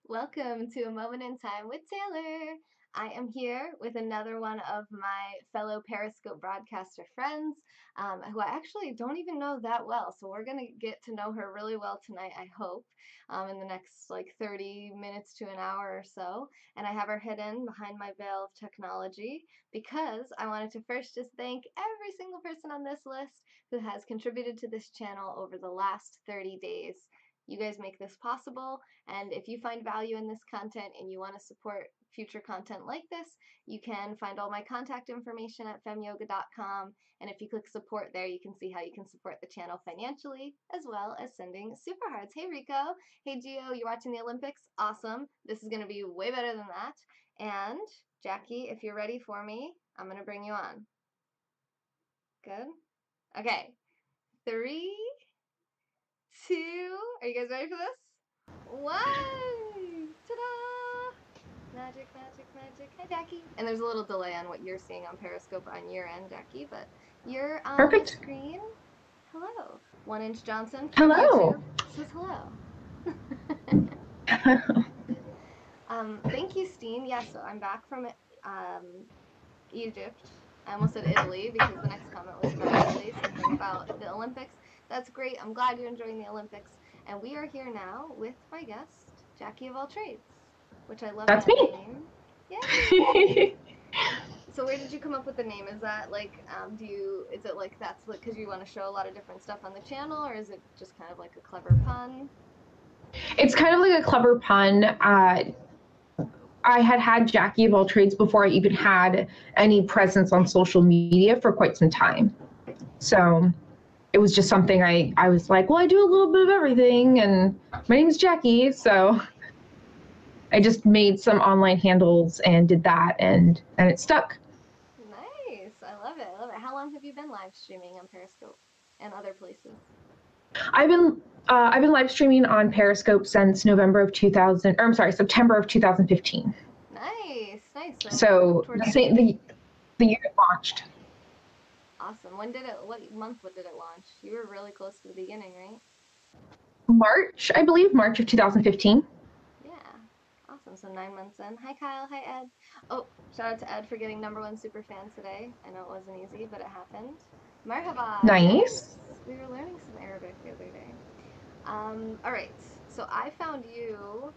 Welcome to A Moment in Time with Taylor. I am here with another one of my fellow Periscope broadcaster friends, who I actually don't even know that well. So we're going to get to know her really well tonight, I hope, in the next like 30 minutes to an hour or so. And I have her hidden behind my veil of technology because I wanted to first just thank every single person on this list who has contributed to this channel over the last 30 days. You guys make this possible, and if you find value in this content and you want to support future content like this, you can find all my contact information at femyoga.com. And if you click support there, you can see how you can support the channel financially, as well as sending super hearts. Hey Rico, hey Gio, you're watching the Olympics? Awesome. This is going to be way better than that. And Jacqi, if you're ready for me, I'm going to bring you on. Good? Okay. 3, 2, are you guys ready for this? 1! Ta-da! Magic, magic, magic. Hi, Jacqi. And there's a little delay on what you're seeing on Periscope on your end, Jacqi, but you're on the Perfect. screen. Hello. 1 Inch Johnson from Hello. YouTube says hello. Thank you, Steen. Yeah, so I'm back from Egypt. I almost said Italy because the next comment was from Italy, something about the Olympics. That's great. I'm glad you're enjoying the Olympics. And we are here now with my guest, Jacqi of all trades, which I love That's that me. name. Yay! So where did you come up with the name? Is that like, is it like that's like because you want to show a lot of different stuff on the channel, or is it just kind of like a clever pun? It's kind of like a clever pun. I had Jacqi of all trades before I even had any presence on social media for quite some time. So it was just something I was like, well, I do a little bit of everything, and my name is Jacqi. So I just made some online handles and did that, and it stuck. Nice. I love it. I love it. How long have you been live streaming on Periscope and other places? I've been live streaming on Periscope since November of 2000, or I'm sorry, September of 2015. Nice, nice. So So towards the the same beginning. the year it launched. Awesome. What month did it launch? You were really close to the beginning, right? March, I believe, March of 2015. Yeah. Awesome. So 9 months in. Hi, Kyle. Hi, Ed. Oh, shout out to Ed for getting #1 super fan today. I know it wasn't easy, but it happened. Marhaba. Nice. Yes. We were learning some Arabic the other day. All right. So I found you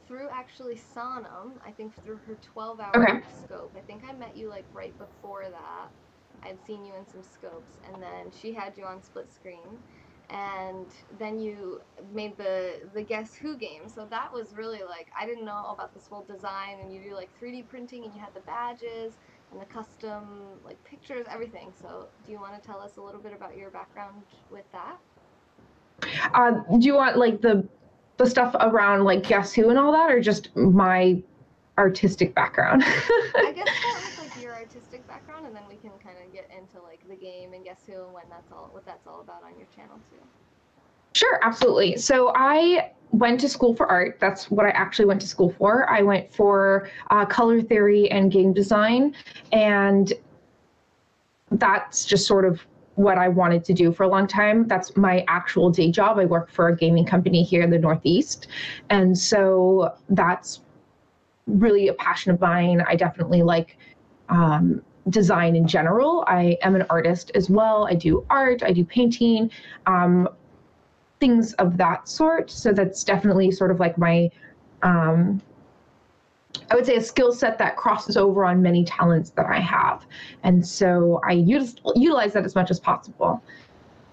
through actually Sonam, I think through her 12-hour Okay. scope. I think I met you like right before that. I'd seen you in some scopes, and then she had you on split screen. And then you made the Guess Who game. So that was really like, I didn't know about this whole design, and you do like 3D printing, and you had the badges and the custom like pictures, everything. So do you want to tell us a little bit about your background with that? Do you want like the stuff around like Guess Who and all that, or just my artistic background? I guess start with like your artistic background, and then we can kind of get into like the game and Guess Who and what that's all about on your channel too. Sure, absolutely. So I went to school for art. That's what I actually went to school for. I went for color theory and game design, and that's just sort of what I wanted to do for a long time. That's my actual day job. I work for a gaming company here in the Northeast. And so that's really a passion of mine. I definitely like design in general. I am an artist as well. I do art, I do painting, things of that sort. So that's definitely sort of like my um, I would say a skill set that crosses over on many talents that I have. And so I utilize that as much as possible.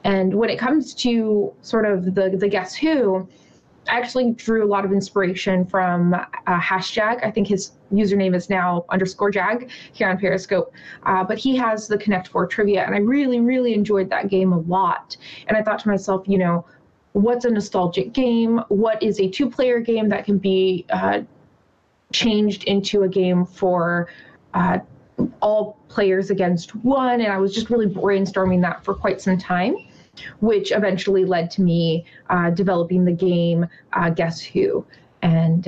And when it comes to sort of the Guess Who, I actually drew a lot of inspiration from hashtag. I think his username is now _jag here on Periscope. But he has the Connect 4 trivia, and I really, really enjoyed that game a lot. And I thought to myself, what's a nostalgic game? What is a two-player game that can be changed into a game for all players against one? And I was just really brainstorming that for quite some time, which eventually led to me developing the game Guess Who, and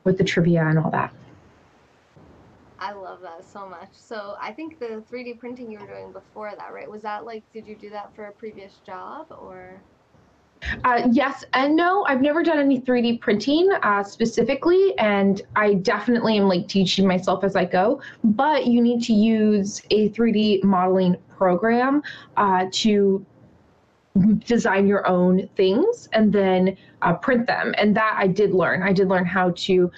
with the trivia and all that. I love that so much. So I think the 3D printing you were doing before that, right? Was that like, did you do that for a previous job or? Yes and no. I've never done any 3D printing specifically, and I definitely am like teaching myself as I go. But you need to use a 3D modeling program to design your own things and then print them. And that I did learn. I did learn how to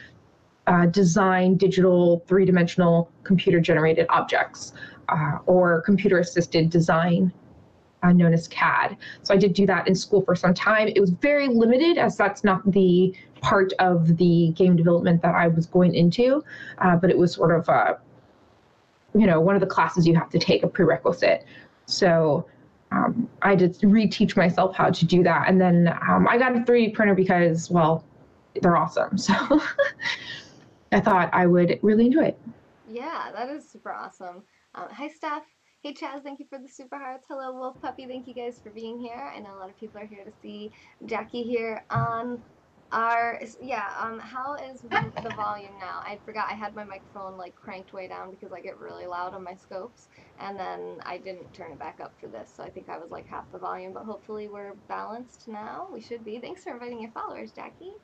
design digital three-dimensional computer-generated objects or computer-assisted design known as CAD. So I did do that in school for some time. It was very limited as that's not the part of the game development that I was going into, but it was sort of, one of the classes you have to take, a prerequisite. So I did reteach myself how to do that. And then I got a 3D printer because, well, they're awesome. So I thought I would really enjoy it. Yeah, that is super awesome. Hi, Steph. Hey, Chaz, thank you for the super hearts. Hello, Wolf Puppy. Thank you guys for being here. I know a lot of people are here to see Jacqui here on yeah, how is the volume now? I forgot I had my microphone like cranked way down because I get really loud on my scopes, and then I didn't turn it back up for this, so I think I was like half the volume, but hopefully we're balanced now. We should be. Thanks for inviting your followers, Jacqui.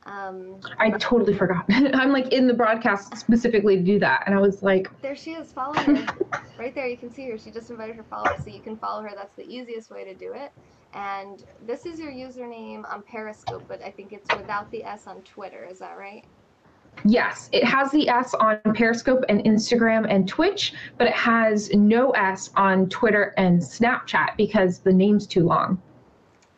I totally forgot. I'm like in the broadcast specifically to do that. And I was like, there she is. Follow her. Right there, you can see her. She just invited her followers, so you can follow her. That's the easiest way to do it. And this is your username on Periscope, but I think it's without the S on Twitter. Is that right? yes, it has the S on Periscope and Instagram and Twitch, but it has no S on Twitter and Snapchat because the name's too long.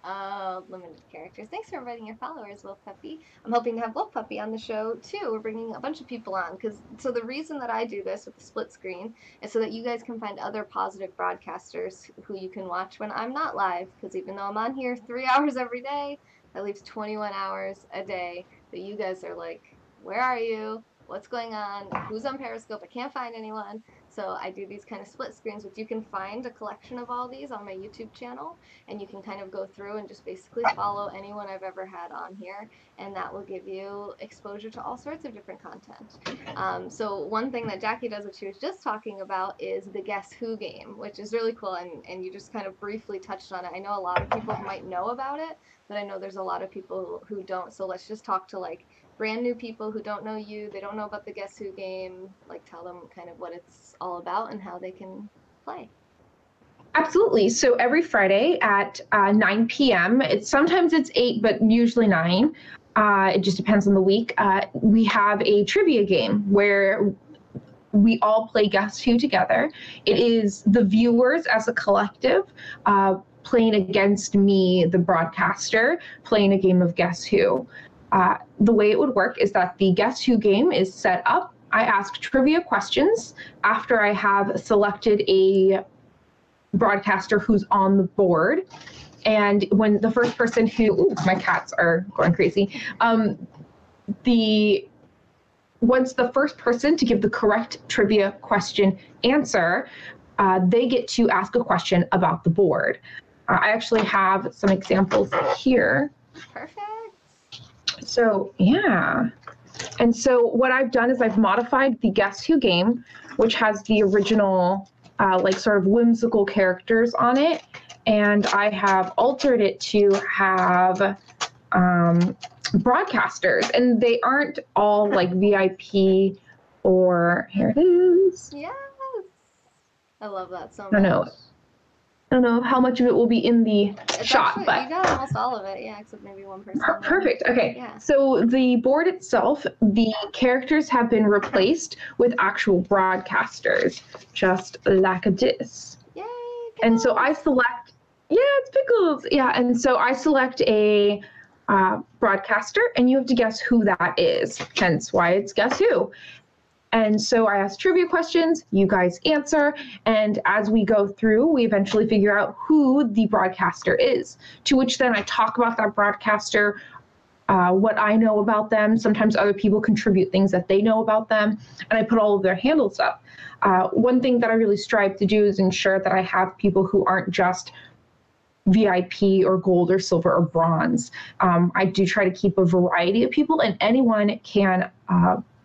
Oh, limited characters. Thanks for inviting your followers, Wolf Puppy. I'm hoping to have Wolf Puppy on the show too. We're bringing a bunch of people on so the reason that I do this with the split screen is so that you guys can find other positive broadcasters who you can watch when I'm not live. Because even though I'm on here 3 hours every day, that leaves 21 hours a day that you guys are like, where are you? What's going on? Who's on Periscope? I can't find anyone. So I do these kind of split screens, which you can find a collection of all these on my YouTube channel, and you can kind of go through and just basically follow anyone I've ever had on here, and that will give you exposure to all sorts of different content. So one thing that Jacqui does, which she was just talking about, is the Guess Who game, which is really cool, and you just kind of briefly touched on it. I know a lot of people might know about it, but I know there's a lot of people who don't, so let's just talk to like brand new people who don't know you, they don't know about the Guess Who game, like tell them kind of what it's all about and how they can play. Absolutely. So every Friday at 9 p.m., sometimes it's 8, but usually 9. It just depends on the week. We have a trivia game where we all play Guess Who together. It is the viewers as a collective playing against me, the broadcaster, playing a game of Guess Who. The way it would work is that the Guess Who game is set up. I ask trivia questions after I have selected a broadcaster who's on the board. And when the first person my cats are going crazy. Once the first person to give the correct trivia question answer, they get to ask a question about the board. I actually have some examples here. Perfect. So, yeah. And so what I've done is I've modified the Guess Who game, which has the original, sort of whimsical characters on it. And I have altered it to have broadcasters. And they aren't all like VIP or, here it is. Yes. I love that so much. I don't know how much of it will be in the shot, actually, but you got almost all of it, yeah, except maybe one person. Perfect. Okay. Yeah. So the board itself, the characters have been replaced with actual broadcasters, just like this. Yay! Pickles. And so I select, it's Pickles. Yeah, and so I select a broadcaster, and you have to guess who that is. Hence why it's Guess Who. And so I ask trivia questions, you guys answer, and as we go through, we eventually figure out who the broadcaster is, to which then I talk about that broadcaster, what I know about them. Sometimes other people contribute things that they know about them, and I put all of their handles up. One thing that I really strive to do is ensure that I have people who aren't just VIP or gold or silver or bronze. I do try to keep a variety of people, and anyone can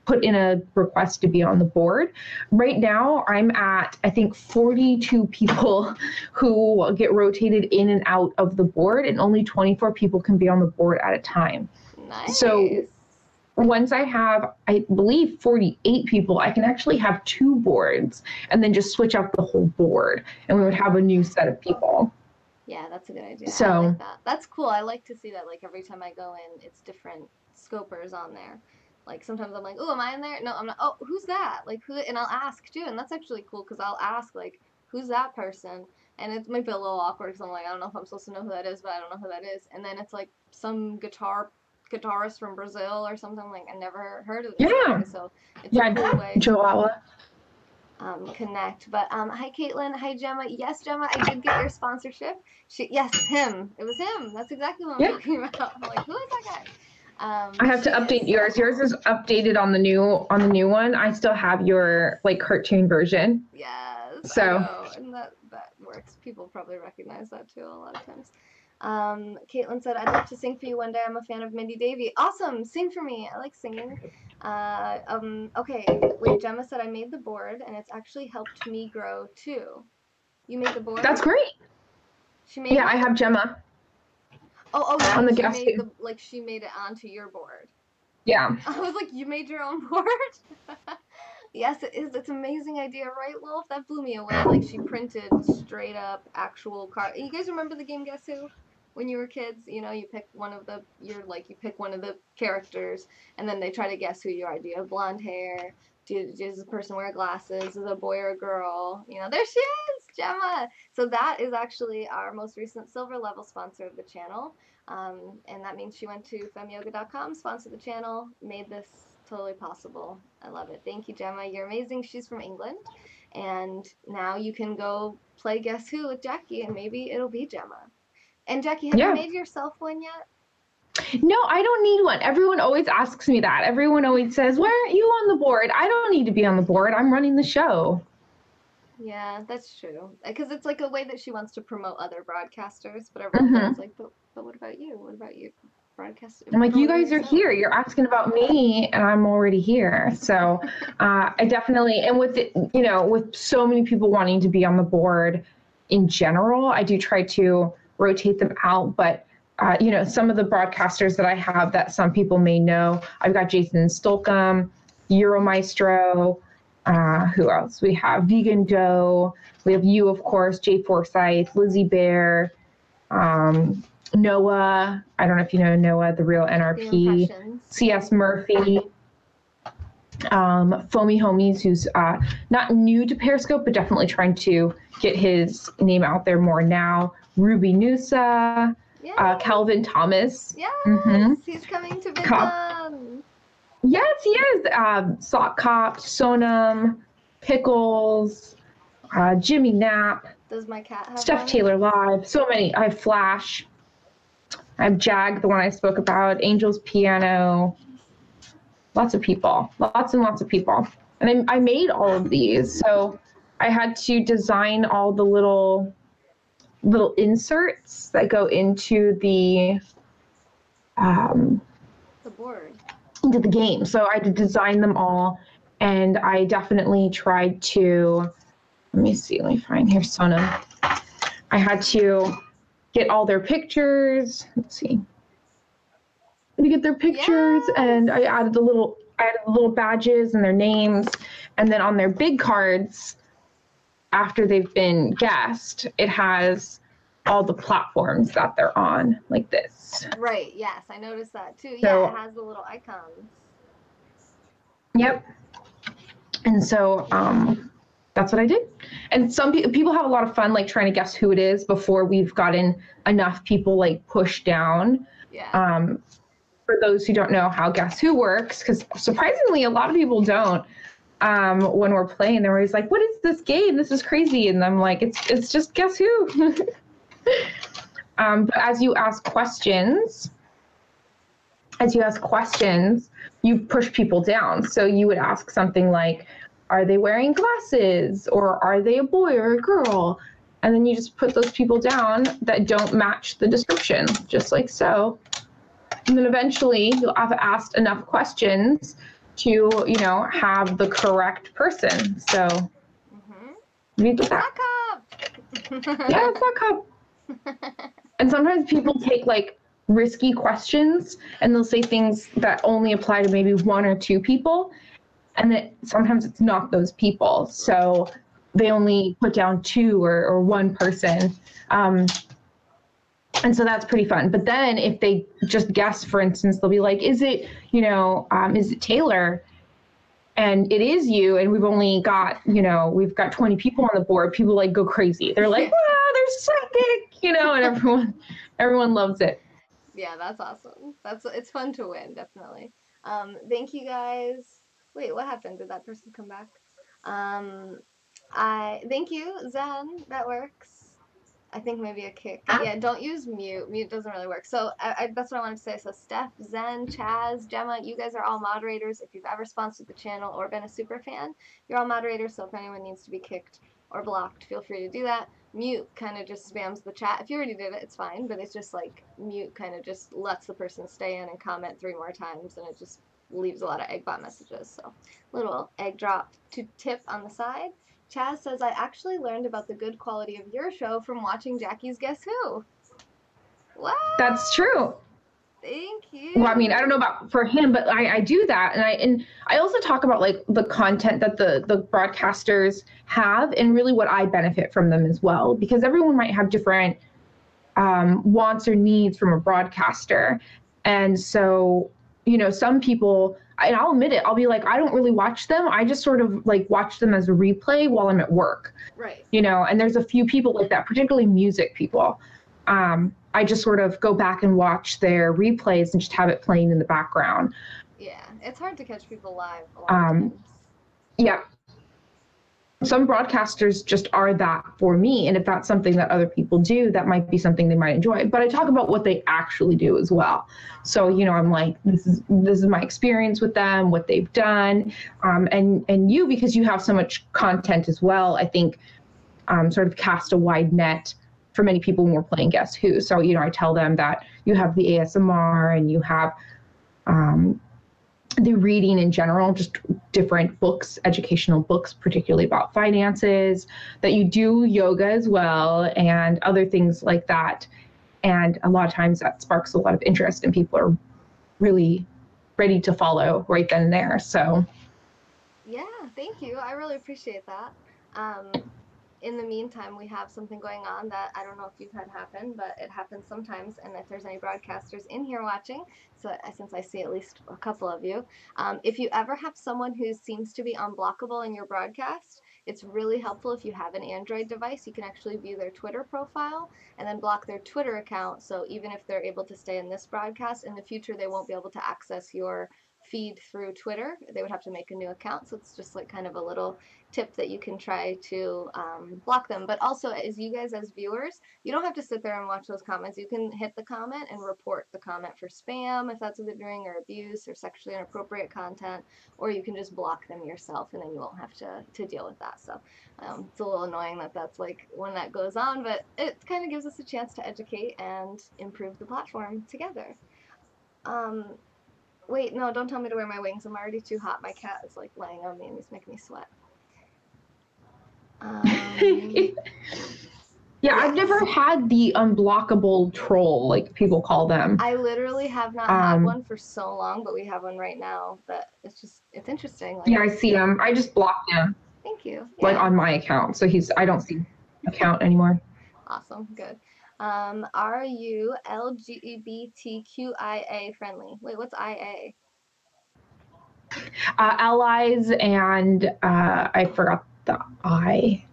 put in a request to be on the board. Right now, I'm at, I think, 42 people who get rotated in and out of the board, and only 24 people can be on the board at a time. Nice. So once I have, I believe, 48 people, I can actually have 2 boards and then just switch out the whole board, and we would have a new set of people. Yeah, that's a good idea. So, I like that. That's cool. I like to see that. Like every time I go in, it's different scopers on there. Like sometimes I'm like, oh, am I in there? No, I'm not. Oh, who's that? Like who? And I'll ask too, and that's actually cool because I'll ask like, who's that person? And it might be a little awkward because I'm like, I don't know if I'm supposed to know who that is, but I don't know who that is. And then it's like some guitarist from Brazil or something. Like I never heard of this guy, so it's a cool way. Joella. Connect. But hi Caitlin, hi Gemma. Yes, Gemma, I did get your sponsorship. Yes, him. It was him. That's exactly what I'm talking about. I'm like, who is that guy? I have to update yours. Yours is updated on the new one. I still have your like cartoon version. Yes. So I know. And that works. People probably recognize that too a lot of times. Caitlin said, I'd love to sing for you one day. I'm a fan of Mindy Davy. Awesome. Sing for me. I like singing. Okay. Wait, Gemma said I made the board and it's actually helped me grow too. You made the board? That's great. She made I have Gemma. Oh, on the she guest made she made it onto your board. Yeah. I was like, you made your own board? Yes, it is. It's an amazing idea, right, Wolf? That blew me away. Like she printed straight up actual card. You guys remember the game Guess Who? When you were kids, you know, you pick one of the characters, and then they try to guess who you are. Do you have blonde hair? Does the person wear glasses? Is it a boy or a girl? You know, there she is, Gemma. So that is actually our most recent silver level sponsor of the channel. And that means she went to femyoga.com, sponsored the channel, made this totally possible. I love it. Thank you, Gemma. You're amazing. She's from England. And now you can go play Guess Who with Jacqi, and maybe it'll be Gemma. And Jacqi, have you made yourself one yet? No, I don't need one. Everyone always asks me that. Everyone always says, why aren't you on the board? I don't need to be on the board. I'm running the show. Yeah, that's true. Because it's like a way that she wants to promote other broadcasters, but everyone's like, but what about you? What about you? I'm like, you guys are here. You're asking about me, and I'm already here. So I definitely, and with with so many people wanting to be on the board in general, I do try to rotate them out. But some of the broadcasters that I have that some people may know, I've got Jason Stolcom, Euromaestro. Who else? We have Vegan Doe. We have you, of course, Jay Forsyth, Lizzie Bear. Noah, I don't know if you know Noah, the real NRP, CS Murphy, Foamy Homies, who's not new to Periscope, but definitely trying to get his name out there more now. Ruby Noosa, Calvin Thomas. Yes, he's coming to Vietnam. Yes, he is. Sock Cop, Sonam, Pickles, Jimmy Knapp. Does my cat have Steph one? Taylor Live. So many. I have Flash. I have Jag, the one I spoke about, Angel's Piano, lots of people, lots and lots of people. And I made all of these. So I had to design all the little inserts that go into the board, into the game. So I had to design them all. And I definitely tried to, let me find here, Sonam. I had to get all their pictures. Let's see. To get their pictures, and I added the little badges and their names, and then on their big cards, after they've been guessed, it has all the platforms that they're on, like this. Right. Yes, I noticed that too. So, it has the little icons. Yep. And so that's what I did. And some people have a lot of fun, like trying to guess who it is before we've gotten enough people like pushed down. Yeah. For those who don't know how Guess Who works, because surprisingly, a lot of people don't. When we're playing, they're always like, "What is this game? This is crazy!" And I'm like, "It's just Guess Who." But as you ask questions, you push people down. So you would ask something like, are they wearing glasses, or are they a boy or a girl? And then you just put those people down that don't match the description, just like so. And then eventually you'll have asked enough questions to, you know, have the correct person. So we did that. Yeah, suck up. And sometimes people take like risky questions and they'll say things that only apply to maybe one or two people. And then sometimes it's not those people. So they only put down two or one person. And so that's pretty fun. But then if they just guess, for instance, they'll be like, is it, you know, is it Taylor? And it is you. And we've only got, you know, we've got 20 people on the board. People like go crazy. They're like, wow, they're psychic, you know, and everyone loves it. Yeah, that's awesome. It's fun to win, definitely. Thank you guys. Wait, what happened? Did that person come back? Um, I thank you, Zen. That works. I think maybe a kick. Yeah, don't use mute. Mute doesn't really work. So that's what I wanted to say. So Steph, Zen, Chaz, Gemma, you guys are all moderators. If you've ever sponsored the channel or been a super fan, you're all moderators. So if anyone needs to be kicked or blocked, feel free to do that. Mute kind of just spams the chat. If you already did it, it's fine. But it's just like mute kind of just lets the person stay in and comment 3 more times, and it just leaves a lot of egg bot messages. So little egg drop to tip on the side. Chaz says, I actually learned about the good quality of your show from watching Jacqi's Guess Who. What? That's true. Thank you. Well, I mean, I don't know about for him, but I do that. And I also talk about like the content that the broadcasters have and really what I benefit from them as well, because everyone might have different wants or needs from a broadcaster. And so, you know, some people, and I'll admit it, I'll be like, I don't really watch them. I just sort of like watch them as a replay while I'm at work. Right. You know, and there's a few people like that, particularly music people. I just sort of go back and watch their replays and just have it playing in the background. Yeah, it's hard to catch people live a lot of times. Yeah. Some broadcasters just are that for me. And if that's something that other people do, that might be something they might enjoy. But I talk about what they actually do as well. So, you know, I'm like, this is my experience with them, what they've done. And you, because you have so much content as well, I think sort of cast a wide net for many people when we're playing Guess Who. So, you know, I tell them that you have the ASMR and you have the reading in general, just different books, educational books, particularly about finances, that you do yoga as well and other things like that. And a lot of times that sparks a lot of interest and people are really ready to follow right then and there. So yeah, thank you. I really appreciate that. In the meantime, we have something going on that I don't know if you've had happen, but it happens sometimes. And if there's any broadcasters in here watching, so since I see at least a couple of you, if you ever have someone who seems to be unblockable in your broadcast, it's really helpful if you have an Android device. You can actually view their Twitter profile and then block their Twitter account. So even if they're able to stay in this broadcast, in the future, they won't be able to access your feed through Twitter. They would have to make a new account. So it's just like kind of a little tip that you can try to block them. But also, as you guys as viewers, you don't have to sit there and watch those comments. You can hit the comment and report the comment for spam if that's what they're doing, or abuse, or sexually inappropriate content, or you can just block them yourself and then you won't have to deal with that. So it's a little annoying that that's like when that goes on, but it kind of gives us a chance to educate and improve the platform together. Wait, no, don't tell me to wear my wings. I'm already too hot. My cat is like laying on me and he's making me sweat. Yeah, I've never had the unblockable troll, like people call them. I literally have not had one for so long, but we have one right now that it's interesting. Like, yeah, I see him. I just blocked him. Thank you. Yeah. Like on my account. So I don't see account anymore. Awesome. Good. Are you LGBTQIA friendly? Wait, what's IA? Allies and I forgot the I.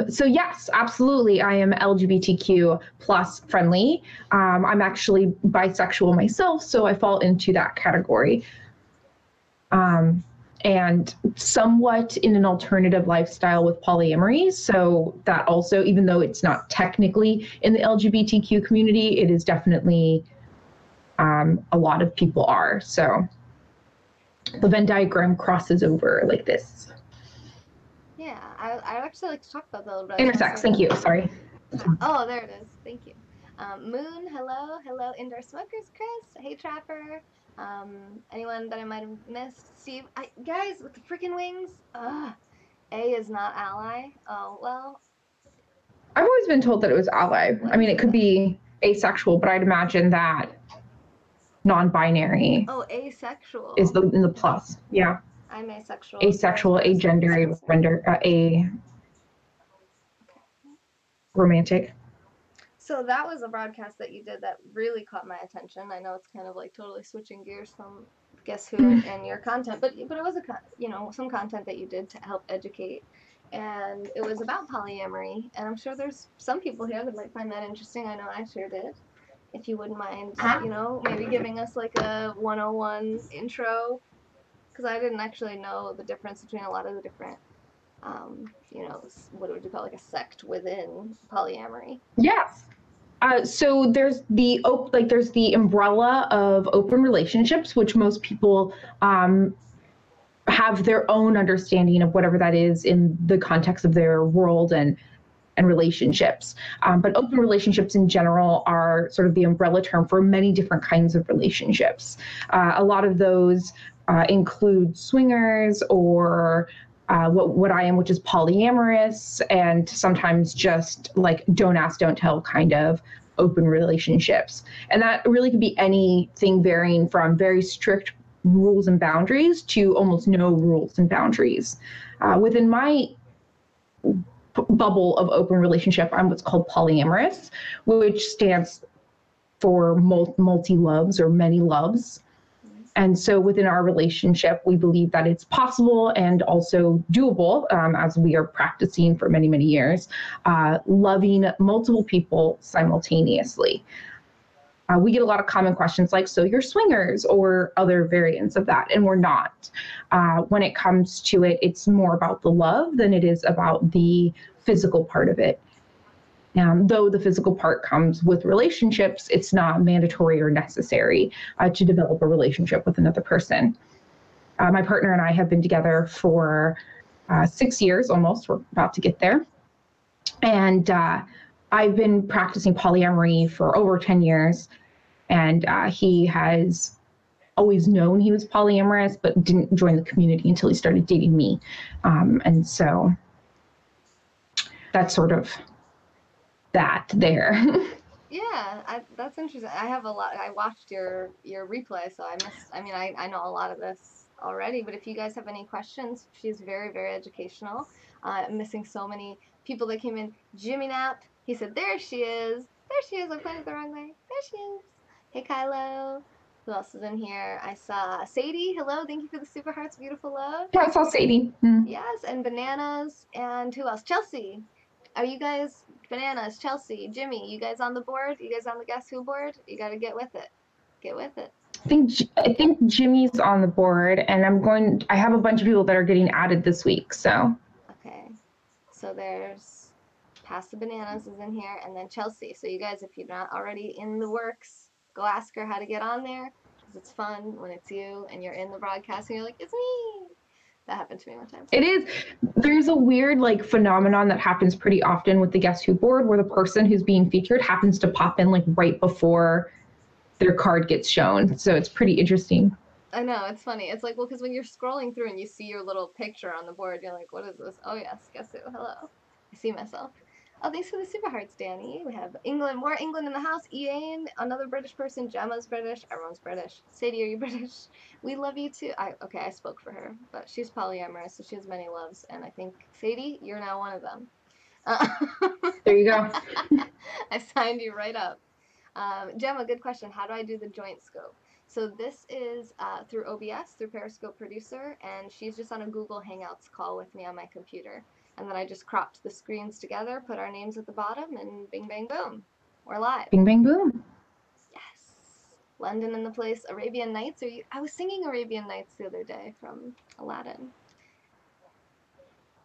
So yes, absolutely. I am LGBTQ plus friendly. I'm actually bisexual myself, so I fall into that category. And somewhat in an alternative lifestyle with polyamory. So that also, even though it's not technically in the LGBTQ community, it is definitely a lot of people are. So the Venn diagram crosses over like this. Yeah, I actually like to talk about that a little bit. Intersex, thank you, sorry. Oh, there it is. Thank you. Moon, hello. Hello, Indoor Smokers, Chris. Hey, Trapper. Anyone that I might have missed? Steve. Guys, with the freaking wings. Ugh. A is not ally. Oh, well, I've always been told that it was ally. I mean, it could be asexual, but I'd imagine that non-binary oh, asexual. is in the plus. Yeah. I'm asexual. Asexual, agender, a romantic. So that was a broadcast that you did that really caught my attention. I know it's kind of like totally switching gears from Guess Who and your content, but it was some content that you did to help educate, and it was about polyamory. And I'm sure there's some people here that might find that interesting. I know I sure did. If you wouldn't mind, maybe giving us like a 101 intro, because I didn't actually know the difference between a lot of the different what would you call like a sect within polyamory? Yes. So there's the umbrella of open relationships, which most people have their own understanding of whatever that is in the context of their world and relationships. But open relationships in general are sort of the umbrella term for many different kinds of relationships. A lot of those include swingers or what I am, which is polyamorous, and sometimes just like don't ask, don't tell kind of open relationships. And that really could be anything varying from very strict rules and boundaries to almost no rules and boundaries. Within my bubble of open relationship, I'm what's called polyamorous, which stands for multi-loves or many loves. And so within our relationship, we believe that it's possible and also doable, as we are practicing for many, many years, loving multiple people simultaneously. We get a lot of common questions like, so you're swingers or other variants of that, and we're not. When it comes to it, it's more about the love than it is about the physical part of it. Though the physical part comes with relationships, it's not mandatory or necessary to develop a relationship with another person. My partner and I have been together for 6 years almost. We're about to get there. And I've been practicing polyamory for over 10 years. And he has always known he was polyamorous, but didn't join the community until he started dating me. And so that's sort of that there. Yeah, that's interesting. I have a lot. I watched your replay, so I know a lot of this already. But if you guys have any questions, she's very, very educational. I'm missing so many people that came in. Jimmy Knapp, he said, "There she is. There she is. I pointed the wrong way. There she is." Hey, Kylo. Who else is in here? I saw Sadie. Hello, thank you for the super hearts, beautiful love. Yeah, I saw Sadie. Yes, and Bananas, and who else? Chelsea. Are you guys, Bananas, Chelsea, Jimmy, you guys on the board? You guys on the Guess Who board? You got to get with it. Get with it. I think Jimmy's on the board, and I have a bunch of people that are getting added this week, so. Okay. So there's Pass the Bananas is in here, and then Chelsea. So you guys, if you're not already in the works, go ask her how to get on there, because it's fun when it's you and you're in the broadcast and you're like, it's me. That happened to me one time. It is. There's a weird phenomenon that happens pretty often with the Guess Who board, where the person who's being featured happens to pop in right before their card gets shown. So it's pretty interesting. I know, it's funny. It's like, well, because when you're scrolling through and you see your little picture on the board, you're like, what is this? Oh yes, Guess Who? Hello. I see myself. Oh, thanks for the super hearts, Danny. We have England, more England in the house. Ian, another British person. Gemma's British. Everyone's British. Sadie, are you British? We love you too. I spoke for her, but she's polyamorous, so she has many loves, and I think Sadie, you're now one of them. There you go. I signed you right up. Gemma, good question. How do I do the joint scope? So this is through OBS, through Periscope Producer, and she's just on a Google Hangouts call with me on my computer. And then I just cropped the screens together, put our names at the bottom, and bing, bang, boom. We're live. Bing, bang, boom. Yes. London in the place. Arabian Nights. I was singing Arabian Nights the other day from Aladdin.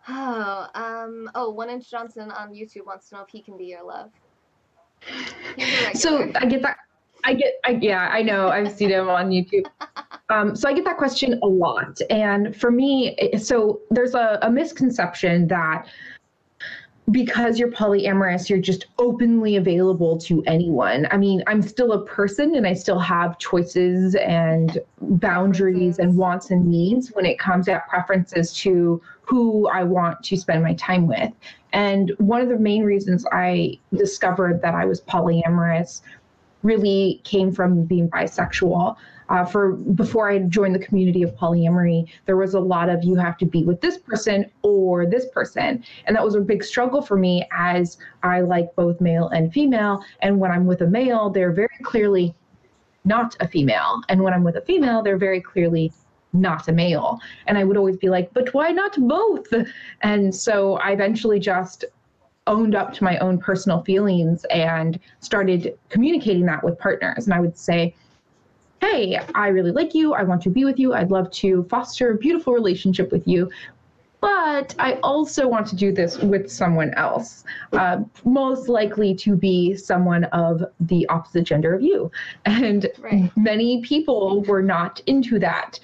Oh, 1 Inch Johnson on YouTube wants to know if he can be your love. So I get that. Yeah, I know. I've seen him on YouTube. So I get that question a lot. And for me, so there's a misconception that because you're polyamorous, you're just openly available to anyone. I mean, I'm still a person and I still have choices and boundaries and wants and needs when it comes to preferences to who I want to spend my time with. And one of the main reasons I discovered that I was polyamorous really came from being bisexual. For before I joined the community of polyamory, there was a lot of you have to be with this person or this person, and that was a big struggle for me as I like both male and female. And when I'm with a male, they're very clearly not a female, and when I'm with a female, they're very clearly not a male. And I would always be like, but why not both? And so I eventually just owned up to my own personal feelings and started communicating that with partners. And I would say, hey, I really like you. I want to be with you. I'd love to foster a beautiful relationship with you. But I also want to do this with someone else, most likely to be someone of the opposite gender of you. And many people were not into that.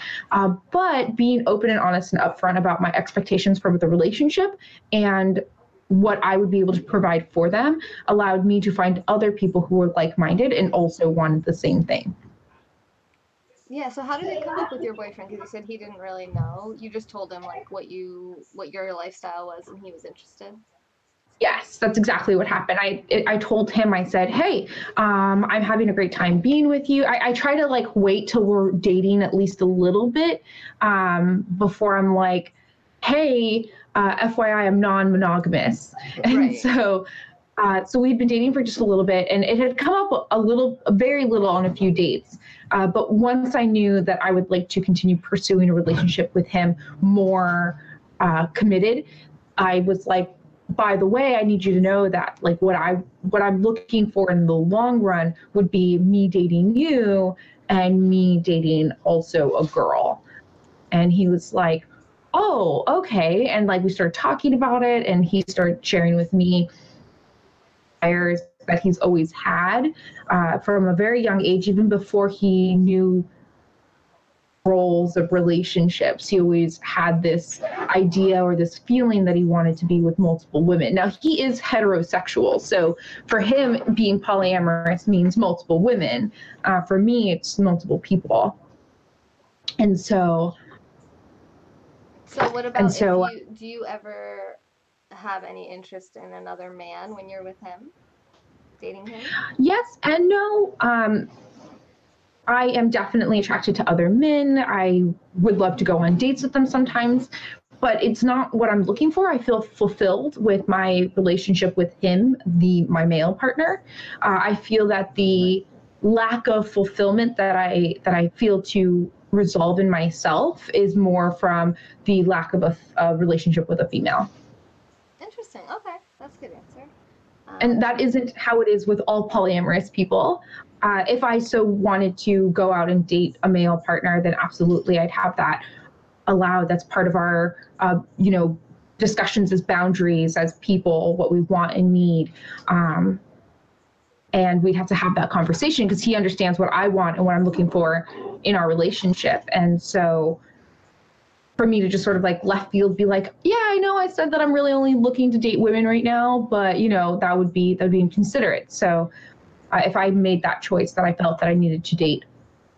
But being open and honest and upfront about my expectations for the relationship and what I would be able to provide for them allowed me to find other people who were like-minded and also wanted the same thing. Yeah, so how did it come up with your boyfriend? Because you said he didn't really know. You just told him like what your lifestyle was, and he was interested. Yes, that's exactly what happened. I told him, I said, hey, I'm having a great time being with you. I try to like wait till we're dating at least a little bit before I'm like, hey, FYI, I'm non-monogamous. And so we'd been dating for just a little bit, and it had come up very little on a few dates. But once I knew that I would like to continue pursuing a relationship with him more committed, I was like, by the way, I need you to know that like what I'm looking for in the long run would be me dating you and me dating also a girl. And he was like, oh, okay. And like we started talking about it, and he started sharing with me desires that he's always had from a very young age, even before he knew roles of relationships. He always had this idea or this feeling that he wanted to be with multiple women. Now, he is heterosexual, so for him, being polyamorous means multiple women. For me, it's multiple people. And so... So what about do you ever have any interest in another man when you're with him, dating him? Yes and no. I am definitely attracted to other men. I would love to go on dates with them sometimes, but it's not what I'm looking for. I feel fulfilled with my relationship with him, my male partner. I feel that the lack of fulfillment that I feel to resolve in myself is more from the lack of a relationship with a female. Interesting. Okay, that's a good answer. And that isn't how it is with all polyamorous people. If I so wanted to go out and date a male partner, then absolutely I'd have that allowed. That's part of our, discussions as boundaries, as people, what we want and need. And we'd have to have that conversation because he understands what I want and what I'm looking for in our relationship. And so for me to just sort of like left field be like, yeah, I know I said that I'm really only looking to date women right now, but that would be inconsiderate. So if I made that choice that I felt that I needed to date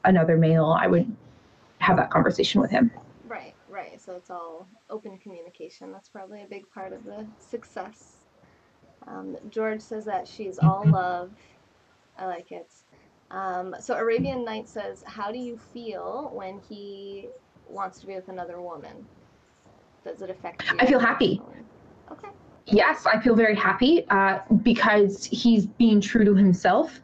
another male, I would have that conversation with him. Right. So it's all open communication. That's probably a big part of the success. George says that she's all love. I like it. So Arabian Night says, how do you feel when he wants to be with another woman? Does it affect you? I feel happy. Okay. Yes, I feel very happy because he's being true to himself.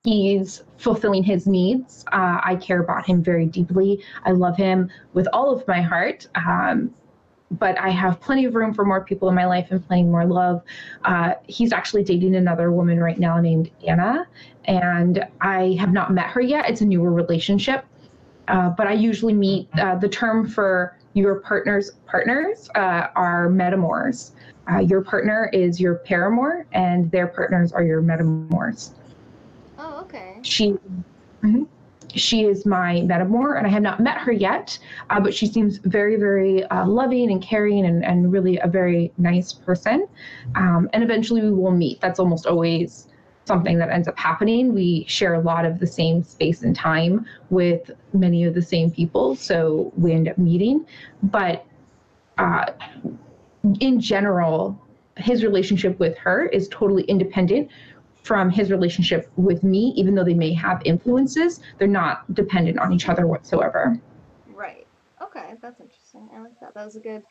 He's fulfilling his needs. I care about him very deeply. I love him with all of my heart. But I have plenty of room for more people in my life and plenty more love. He's actually dating another woman right now named Anna, and I have not met her yet. It's a newer relationship. But I usually meet, the term for your partners are metamours. Your partner is your paramour, and their partners are your metamours. Oh, okay. she is my metamor, and I have not met her yet, but she seems very, very loving and caring, and really a very nice person. And eventually we will meet. That's almost always something that ends up happening. We share a lot of the same space and time with many of the same people, so we end up meeting. But in general, his relationship with her is totally independent from his relationship with me. Even though they may have influences, they're not dependent on each other whatsoever. Right. Okay, that's interesting. I like that. That was a good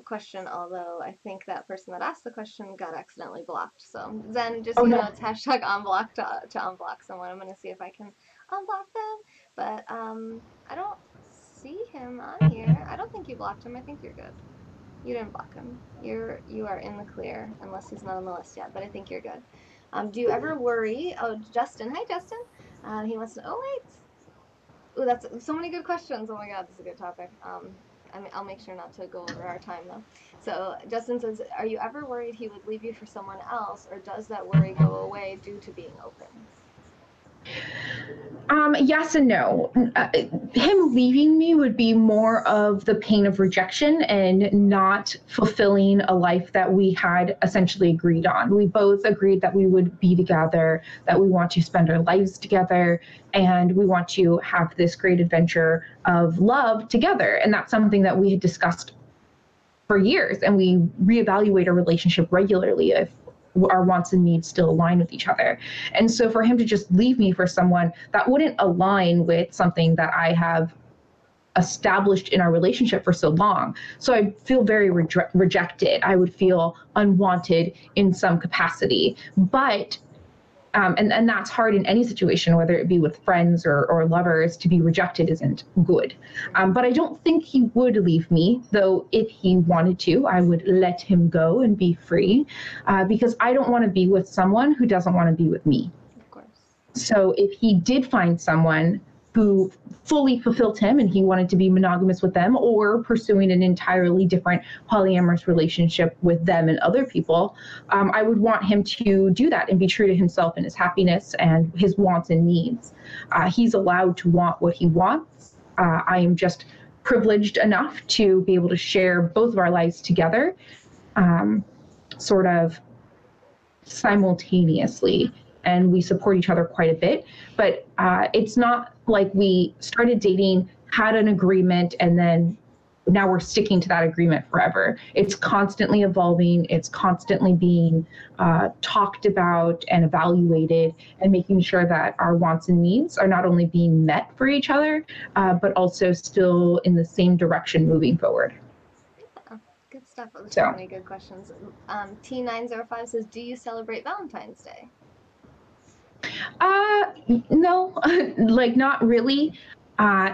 question, although I think that person that asked the question got accidentally blocked. So then just, Oh you know, no. it's hashtag unblock to unblock someone. I'm going to see if I can unblock them. But I don't see him on here. I don't think you blocked him. I think you're good. You didn't block him. You are in the clear unless he's not on the list yet, but I think you're good. Do you ever worry? Oh, Justin. Hi, Justin. He wants to. Oh, wait. Oh, that's so many good questions. Oh my God, this is a good topic. I'll make sure not to go over our time though. So Justin says, "Are you ever worried he would leave you for someone else, or does that worry go away due to being open?" Yes and no. Him leaving me would be more of the pain of rejection and not fulfilling a life that we had essentially agreed on. We both agreed that we would be together, that we want to spend our lives together, and we want to have this great adventure of love together. And that's something that we had discussed for years, and we reevaluate our relationship regularly if our wants and needs still align with each other. And so for him to just leave me for someone that wouldn't align with something that I have established in our relationship for so long. So I feel very rejected. I would feel unwanted in some capacity. But and that's hard in any situation, whether it be with friends or lovers. To be rejected isn't good. But I don't think he would leave me, though if he wanted to, I would let him go and be free, because I don't want to be with someone who doesn't want to be with me. Of course. So if he did find someone who fully fulfilled him and he wanted to be monogamous with them, or pursuing an entirely different polyamorous relationship with them and other people, I would want him to do that and be true to himself and his happiness and his wants and needs. He's allowed to want what he wants. I am just privileged enough to be able to share both of our lives together, sort of simultaneously, and we support each other quite a bit. But it's not like we started dating, had an agreement, and then now we're sticking to that agreement forever. It's constantly evolving. It's constantly being talked about and evaluated, and making sure that our wants and needs are not only being met for each other, but also still in the same direction moving forward. Yeah, good stuff. Oh, there's so So, many good questions. T905 says, "Do you celebrate Valentine's Day?" uh, no, like not really.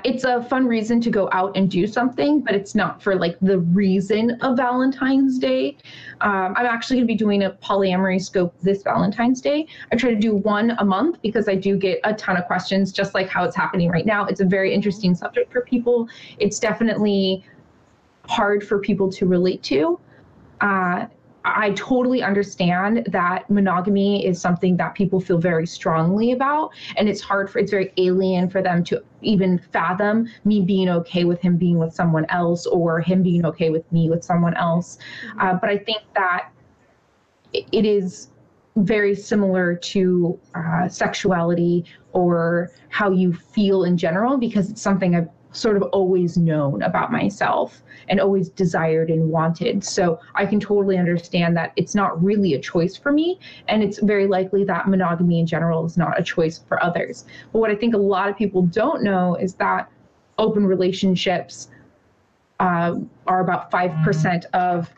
It's a fun reason to go out and do something, but it's not for like the reason of Valentine's Day. I'm actually going to be doing a polyamory scope this Valentine's Day. I try to do one a month because I do get a ton of questions, just like how it's happening right now. It's a very interesting subject for people. It's definitely hard for people to relate to. I totally understand that monogamy is something that people feel very strongly about, and it's very alien for them to even fathom me being okay with him being with someone else, or him being okay with me with someone else. But I think that it is very similar to sexuality or how you feel in general, because it's something I've sort of always known about myself and always desired and wanted. So I can totally understand that it's not really a choice for me, and it's very likely that monogamy in general is not a choice for others. But what I think a lot of people don't know is that open relationships are about 5% of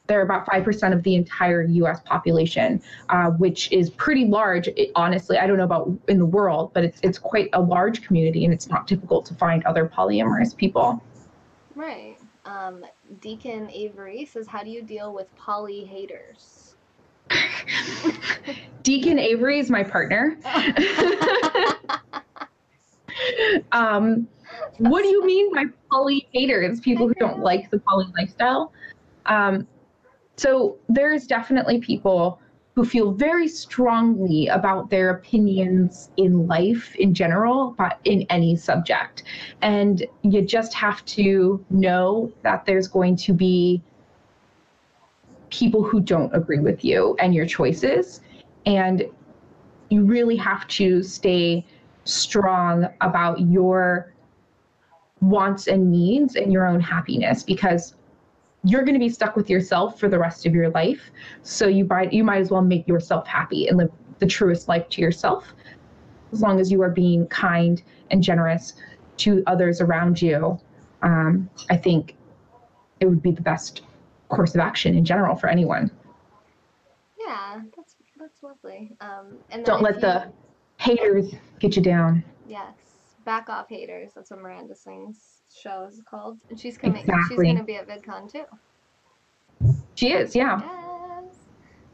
they're about 5% of the entire US population, which is pretty large. Honestly, I don't know about in the world, but it's quite a large community, and it's not difficult to find other polyamorous people. Right. Deacon Avery says, "How do you deal with poly haters?" Deacon Avery is my partner. What do you mean by poly haters? People who don't like the poly lifestyle? So there's definitely people who feel very strongly about their opinions in life in general, but in any subject. And you just have to know that there's going to be people who don't agree with you and your choices. And you really have to stay strong about your wants and needs and your own happiness, because you're going to be stuck with yourself for the rest of your life. So you might as well make yourself happy and live the truest life to yourself, as long as you are being kind and generous to others around you. I think it would be the best course of action in general for anyone. Yeah, that's lovely. And then Don't if let you, the haters get you down. yes, back off haters. That's what Miranda Sings show is called, and she's coming. She's Exactly. gonna be at VidCon too. She is, yeah.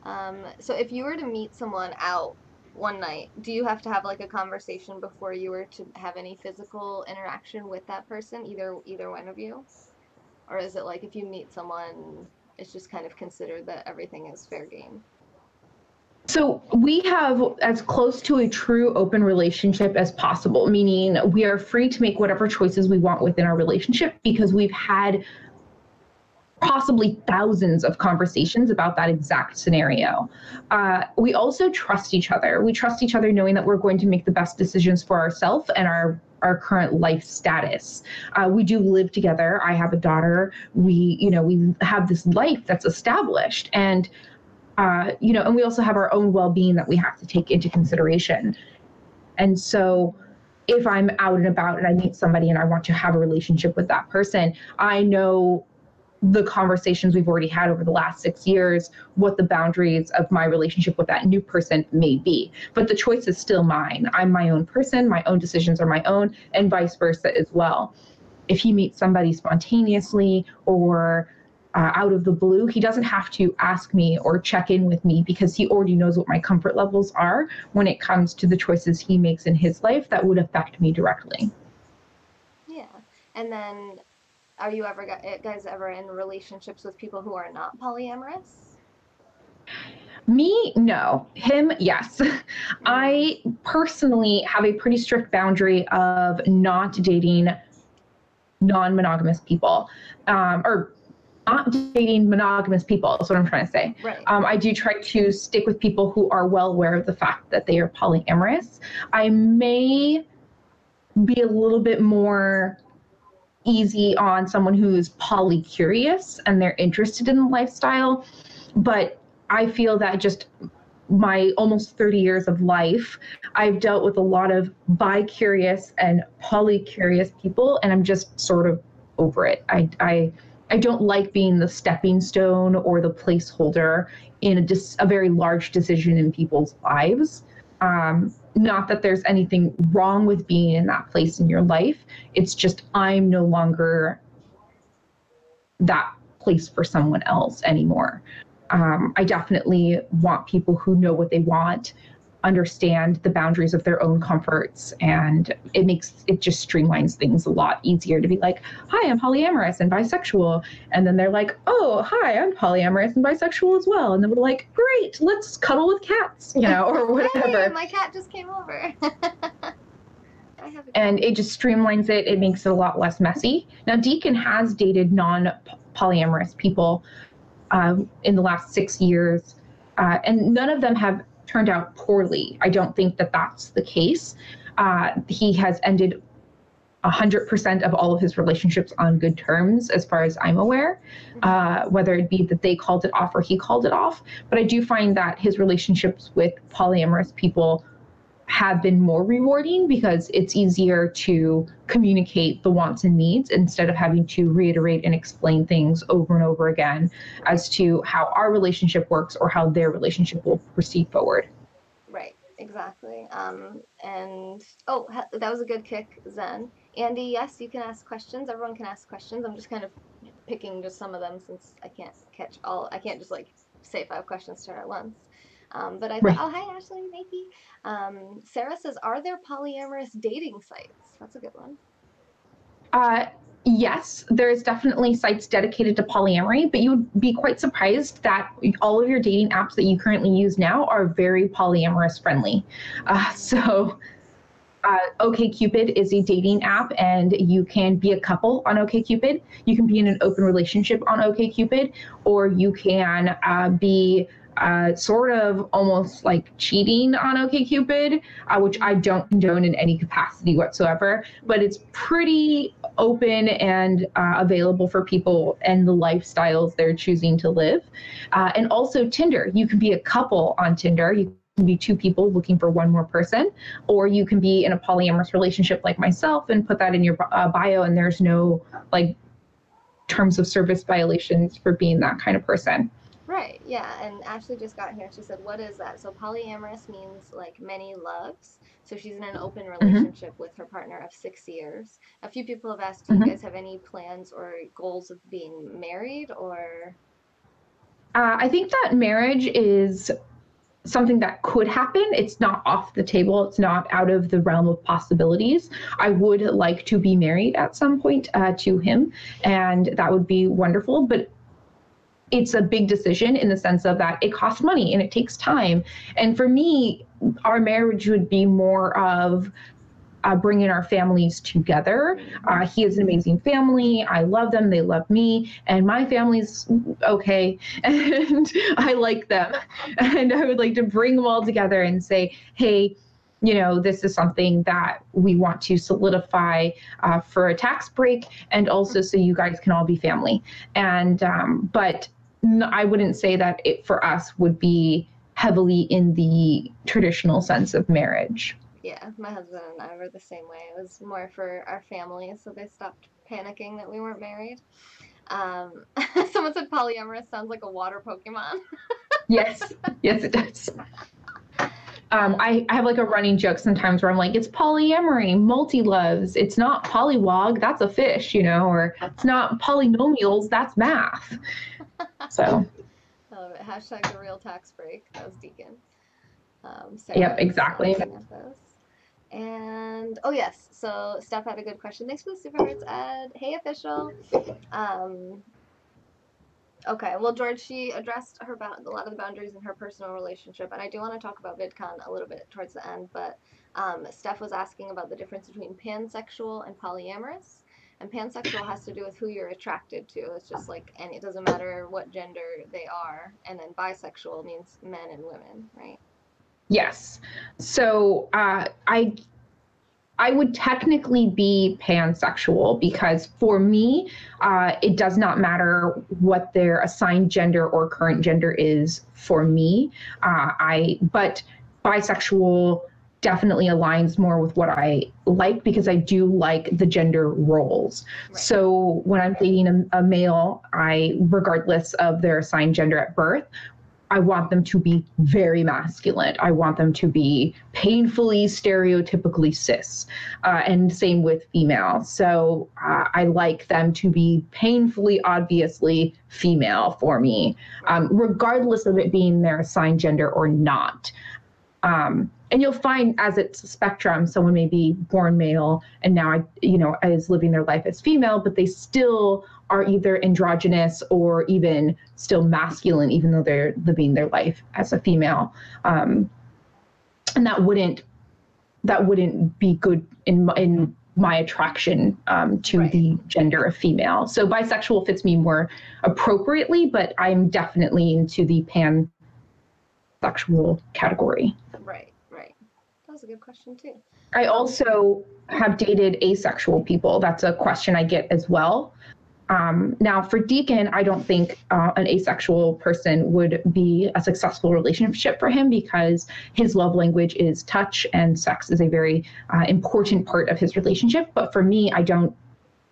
Yes. So if you were to meet someone out one night, do you have to have like a conversation before you were to have any physical interaction with that person, either one of you? Or is it like if you meet someone, it's just kind of considered that everything is fair game? So we have as close to a true open relationship as possible, meaning we are free to make whatever choices we want within our relationship, because we've had possibly thousands of conversations about that exact scenario. We also trust each other. We trust each other knowing that we're going to make the best decisions for ourselves and our current life status. We do live together. I have a daughter. We have this life that's established, and and we also have our own well-being that we have to take into consideration. And so if I'm out and about and I meet somebody and I want to have a relationship with that person, I know the conversations we've already had over the last 6 years, what the boundaries of my relationship with that new person may be. But the choice is still mine. I'm my own person, my own decisions are my own, and vice versa as well. If he meets somebody spontaneously or out of the blue, he doesn't have to ask me or check in with me, because he already knows what my comfort levels are when it comes to the choices he makes in his life that would affect me directly. Yeah. And then are you ever guys ever in relationships with people who are not polyamorous? Me, no. Him, yes. Mm, I personally have a pretty strict boundary of not dating non-monogamous people, or not dating monogamous people is what I'm trying to say. right. I do try to stick with people who are well aware of the fact that they are polyamorous. I may be a little bit more easy on someone who is poly curious and they're interested in the lifestyle, but I feel that just my almost 30 years of life, I've dealt with a lot of bi-curious and poly-curious people, and I'm just sort of over it. I don't like being the stepping stone or the placeholder in a very large decision in people's lives. Not that there's anything wrong with being in that place in your life. It's just I'm no longer that place for someone else anymore. I definitely want people who know what they want, understand the boundaries of their own comforts, and it just streamlines things a lot easier to be like, hi, I'm polyamorous and bisexual. And then they're like, oh, hi, I'm polyamorous and bisexual as well. And then we're like, great, let's cuddle with cats, or Hey, whatever. my cat just came over. I have a And cat. it just streamlines it. It makes it a lot less messy. Now, Deacon has dated non-polyamorous people in the last 6 years, and none of them have turned out poorly. I don't think that that's the case. He has ended 100% of all of his relationships on good terms, as far as I'm aware, whether it be that they called it off or he called it off. But I do find that his relationships with polyamorous people have been more rewarding, because it's easier to communicate the wants and needs instead of having to reiterate and explain things over and over again Right, as to how our relationship works or how their relationship will proceed forward. right, exactly. And oh, that was a good kick, Zen. Andy, yes, you can ask questions. Everyone can ask questions. I'm just kind of picking just some of them since I can't catch all. I can't just like say 5 questions to her at once. But I thought, Right. oh, hi, Ashley, Nikki. Sarah says, are there polyamorous dating sites? That's a good one. Yes, there's definitely sites dedicated to polyamory, but you would be quite surprised that all of your dating apps that you currently use now are very polyamorous friendly. So OkCupid is a dating app, and you can be a couple on OkCupid. You can be in an open relationship on OkCupid, or you can be sort of almost like cheating on OkCupid, which I don't condone in any capacity whatsoever. But it's pretty open and available for people and the lifestyles they're choosing to live. And also Tinder. You can be a couple on Tinder. You can be two people looking for one more person, or you can be in a polyamorous relationship like myself and put that in your bio, and there's no like terms of service violations for being that kind of person. Right, yeah, and Ashley just got here. She said, "What is that?" So polyamorous means like many loves. So she's in an open Mm-hmm. relationship with her partner of 6 years. A few people have asked, do you Mm-hmm. guys have any plans or goals of being married or? I think that marriage is something that could happen. It's not off the table. It's not out of the realm of possibilities. I would like to be married at some point to him, and that would be wonderful. But it's a big decision in the sense of that it costs money and it takes time. And for me, our marriage would be more of bringing our families together. He has an amazing family. I love them. They love me. And my family's okay. And I like them. And I would like to bring them all together and say, hey, you know, this is something that we want to solidify for a tax break, and also so you guys can all be family. And, but I wouldn't say that it for us would be heavily in the traditional sense of marriage. Yeah, my husband and I were the same way. It was more for our family, so they stopped panicking that we weren't married. Um, Someone said polyamorous sounds like a water Pokemon. Yes, yes, it does. I have like a running joke sometimes where I'm like, it's polyamory, multi loves. It's not polywog, that's a fish, you know, or it's not polynomials, that's math. So, Hashtag the real tax break. That was Deacon. yep, Sarah was exactly. asking at those. And oh yes, so Steph had a good question. Thanks for the super hearts, Ed. Hey official. Um, okay, well George, she addressed a lot of the boundaries in her personal relationship, and I do want to talk about VidCon a little bit towards the end. But Steph was asking about the difference between pansexual and polyamorous. And pansexual has to do with who you're attracted to. It's just like, and it doesn't matter what gender they are. And then bisexual means men and women, right? Yes. So I would technically be pansexual because for me, it does not matter what their assigned gender or current gender is for me. But bisexual definitely aligns more with what I like because I do like the gender roles. Right. So when I'm dating a male, regardless of their assigned gender at birth, I want them to be very masculine. I want them to be painfully stereotypically cis, and same with female. So I like them to be painfully obviously female for me, regardless of it being their assigned gender or not. And you'll find as it's a spectrum, someone may be born male and now, is living their life as female, but they still are either androgynous or even still masculine, even though they're living their life as a female. And that wouldn't be good in my attraction to Right. the gender of female. So bisexual fits me more appropriately, but I'm definitely into the pansexual category. Right, right. That was a good question too. I also have dated asexual people. That's a question I get as well. Now, for Deacon, I don't think an asexual person would be a successful relationship for him because his love language is touch, and sex is a very important part of his relationship. But for me, I don't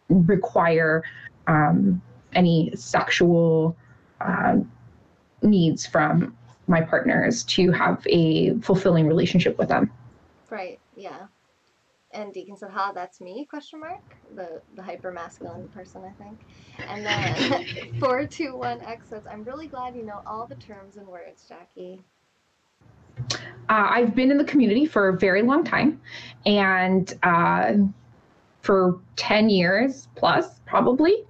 require any sexual needs from my partners to have a fulfilling relationship with them. Right, yeah. And Deacon said, "Ha, that's me?" Question mark. The hyper masculine person, I think. And then 421X says, "I'm really glad you know all the terms and words, Jacqi." I've been in the community for a very long time, and for 10 years plus, probably.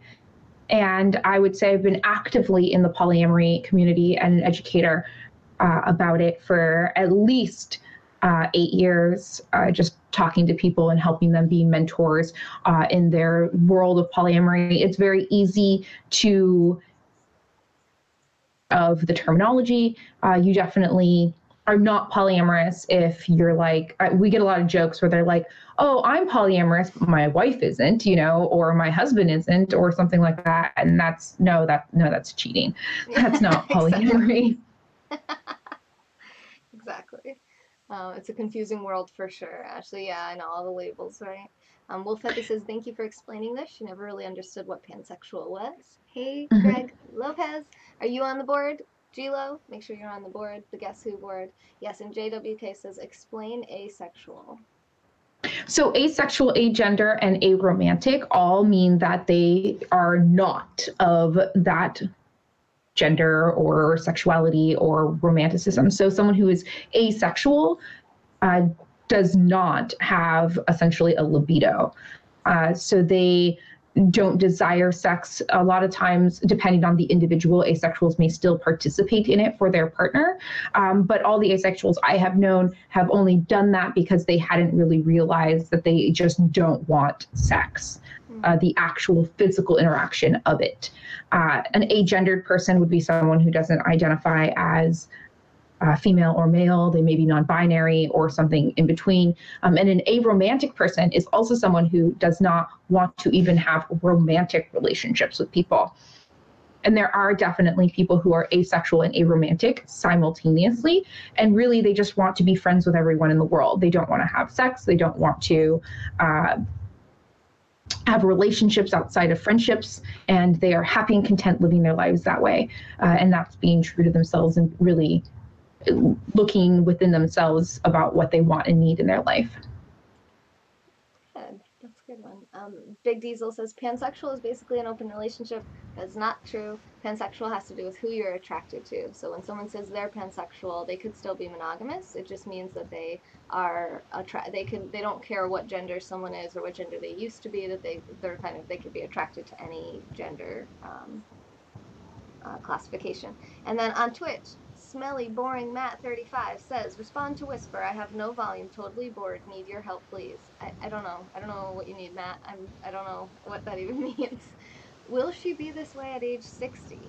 And I would say I've been actively in the polyamory community and an educator about it for at least 8 years, just talking to people and helping them be mentors in their world of polyamory. It's very easy to, of the terminology, you definitely are not polyamorous if you're like, we get a lot of jokes where they're like, oh, I'm polyamorous, but my wife isn't, or my husband isn't, or something like that. And that's cheating. That's not polyamory. Exactly. It's a confusing world for sure. Actually, yeah, I know all the labels, right? Wolfetti says, thank you for explaining this. She never really understood what pansexual was. Hey, Greg Lopez, are you on the board? Gilo, make sure you're on the board, the Guess Who board. Yes, and JWK says, explain asexual. So asexual, agender, and aromantic all mean that they are not of that gender or sexuality or romanticism. So someone who is asexual does not have essentially a libido. So they don't desire sex. A lot of times, depending on the individual, asexuals may still participate in it for their partner. But all the asexuals I have known have only done that because they hadn't really realized that they just don't want sex, the actual physical interaction of it. An agendered person would be someone who doesn't identify as female or male. They may be non-binary or something in between. And an aromantic person is also someone who does not want to even have romantic relationships with people. And there are definitely people who are asexual and aromantic simultaneously. And really, they just want to be friends with everyone in the world. They don't want to have sex. They don't want to have relationships outside of friendships. And they are happy and content living their lives that way. And that's being true to themselves and really looking within themselves about what they want and need in their life. Good. That's a good one. Big Diesel says pansexual is basically an open relationship. That's not true. Pansexual has to do with who you're attracted to. So when someone says they're pansexual, they could still be monogamous. It just means that they are they don't care what gender someone is or what gender they used to be. That they could be attracted to any gender classification. And then on Twitch, Smelly Boring Matt 35 says, respond to Whisper. I have no volume, totally bored. Need your help, please. I don't know. I don't know what you need, Matt. I don't know what that even means. Will she be this way at age 60?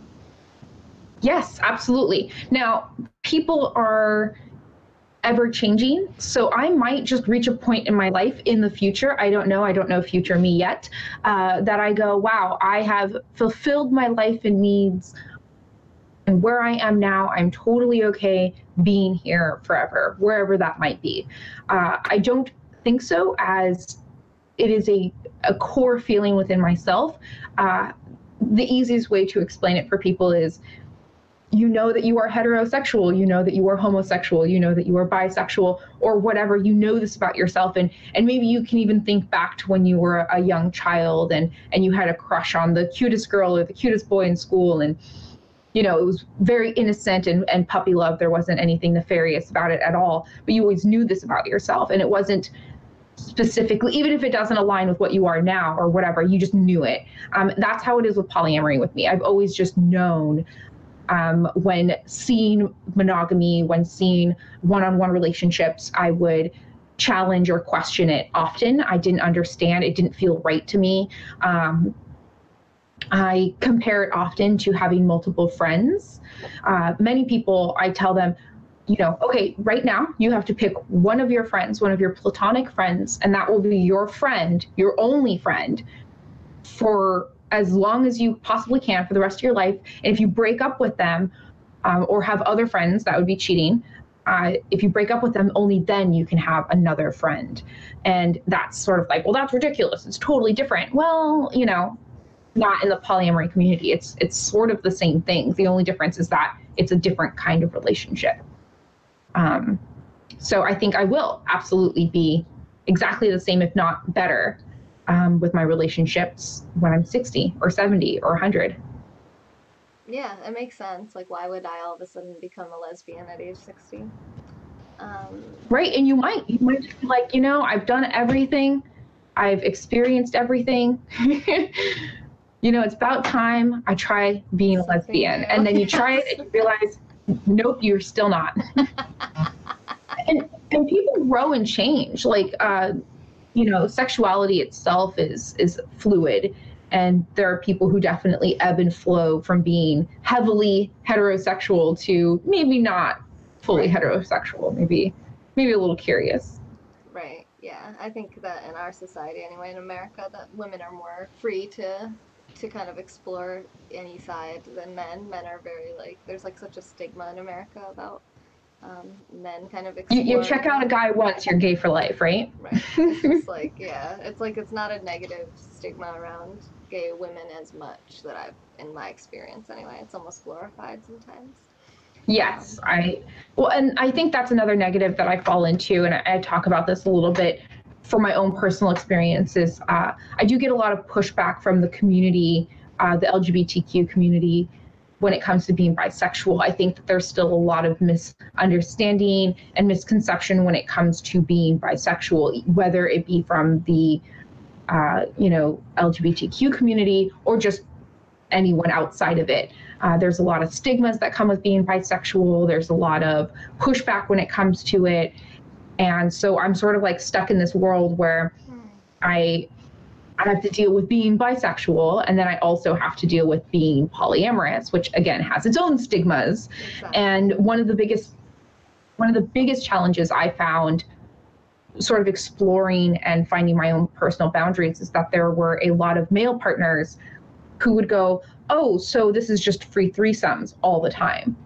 Yes, absolutely. Now, people are ever changing. So I might just reach a point in my life in the future. I don't know future me yet, that I go, wow, I have fulfilled my life and needs. And where I am now, I'm totally okay being here forever, wherever that might be. I don't think so, as it is a core feeling within myself. The easiest way to explain it for people is, you know that you are heterosexual, you know that you are homosexual, you know that you are bisexual, or whatever. You know this about yourself, and maybe you can even think back to when you were a young child and you had a crush on the cutest girl or the cutest boy in school, and it was very innocent and puppy love. There wasn't anything nefarious about it at all, but you always knew this about yourself, and it wasn't specifically, even if it doesn't align with what you are now or whatever, you just knew it. That's how it is with polyamory with me. I've always just known, when seeing monogamy, when seeing one-on-one relationships, I would challenge or question it often. I didn't understand. It didn't feel right to me. I compare it often to having multiple friends. Many people, I tell them, okay, right now you have to pick one of your friends, one of your platonic friends, and that will be your friend, your only friend, for as long as you possibly can for the rest of your life. And if you break up with them, or have other friends, that would be cheating. If you break up with them, only then you can have another friend. And that's sort of like, well, that's ridiculous. It's totally different. Well, not in the polyamory community. It's sort of the same thing. The only difference is that it's a different kind of relationship. So I think I will absolutely be exactly the same, if not better, with my relationships when I'm 60 or 70 or 100. Yeah, it makes sense. Like, why would I all of a sudden become a lesbian at age 60? Right, and you might just be like, I've done everything. I've experienced everything. It's about time I try being a lesbian. New. And then you try it and you realize, nope, you're still not. and people grow and change. Like, sexuality itself is fluid. And there are people who definitely ebb and flow from being heavily heterosexual to maybe not fully heterosexual, maybe a little curious. Right. Yeah. I think that in our society, anyway, in America, that women are more free to kind of explore any side than men. Men are very like there's like such a stigma in America about men kind of You exploring. check out a guy once, you're gay for life, right? Right. It's just like yeah, it's like it's not a negative stigma around gay women as much that I've in my experience anyway. It's almost glorified sometimes. Yes, and I think that's another negative that I fall into, and I talk about this a little bit for my own personal experiences. I do get a lot of pushback from the community, the LGBTQ community, when it comes to being bisexual. I think that there's still a lot of misunderstanding and misconception when it comes to being bisexual, whether it be from the LGBTQ community or just anyone outside of it. There's a lot of stigmas that come with being bisexual. There's a lot of pushback when it comes to it. And so I'm sort of like stuck in this world where I have to deal with being bisexual, and then I also have to deal with being polyamorous, which again has its own stigmas. Exactly. And one of the biggest challenges I found sort of exploring and finding my own personal boundaries is that there were a lot of male partners who would go, oh, so this is just free threesomes all the time.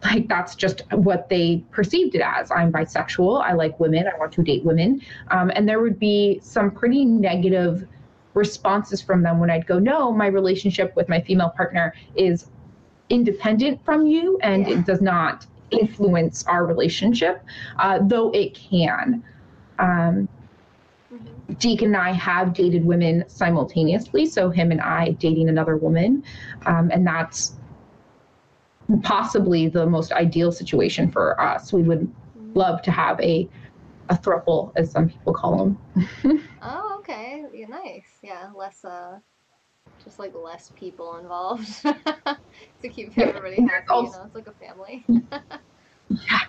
Like, that's just what they perceived it as. I'm bisexual. I like women. I want to date women. And there would be some pretty negative responses from them when I'd go, no, my relationship with my female partner is independent from you, and it does not influence our relationship, though it can. Deacon and I have dated women simultaneously, so him and I dating another woman, and that's possibly the most ideal situation for us. We would love to have a throuple, as some people call them. Oh, okay. Yeah, nice. Yeah, less just like less people involved to keep everybody happy. Also, it's like a family. Yeah.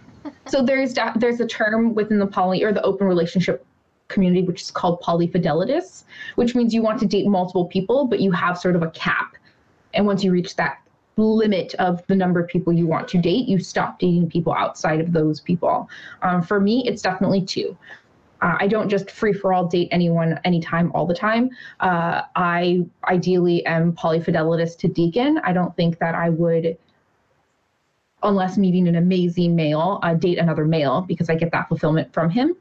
So there's a term within the poly or the open relationship community which is called polyfidelitous, which means you want to date multiple people, but you have sort of a cap. And once you reach that limit of the number of people you want to date, you stop dating people outside of those people. For me, it's definitely 2. I don't just free for all date anyone anytime all the time. I ideally am polyfidelitous to Deacon. I don't think that I would, unless meeting an amazing male, date another male, because I get that fulfillment from him.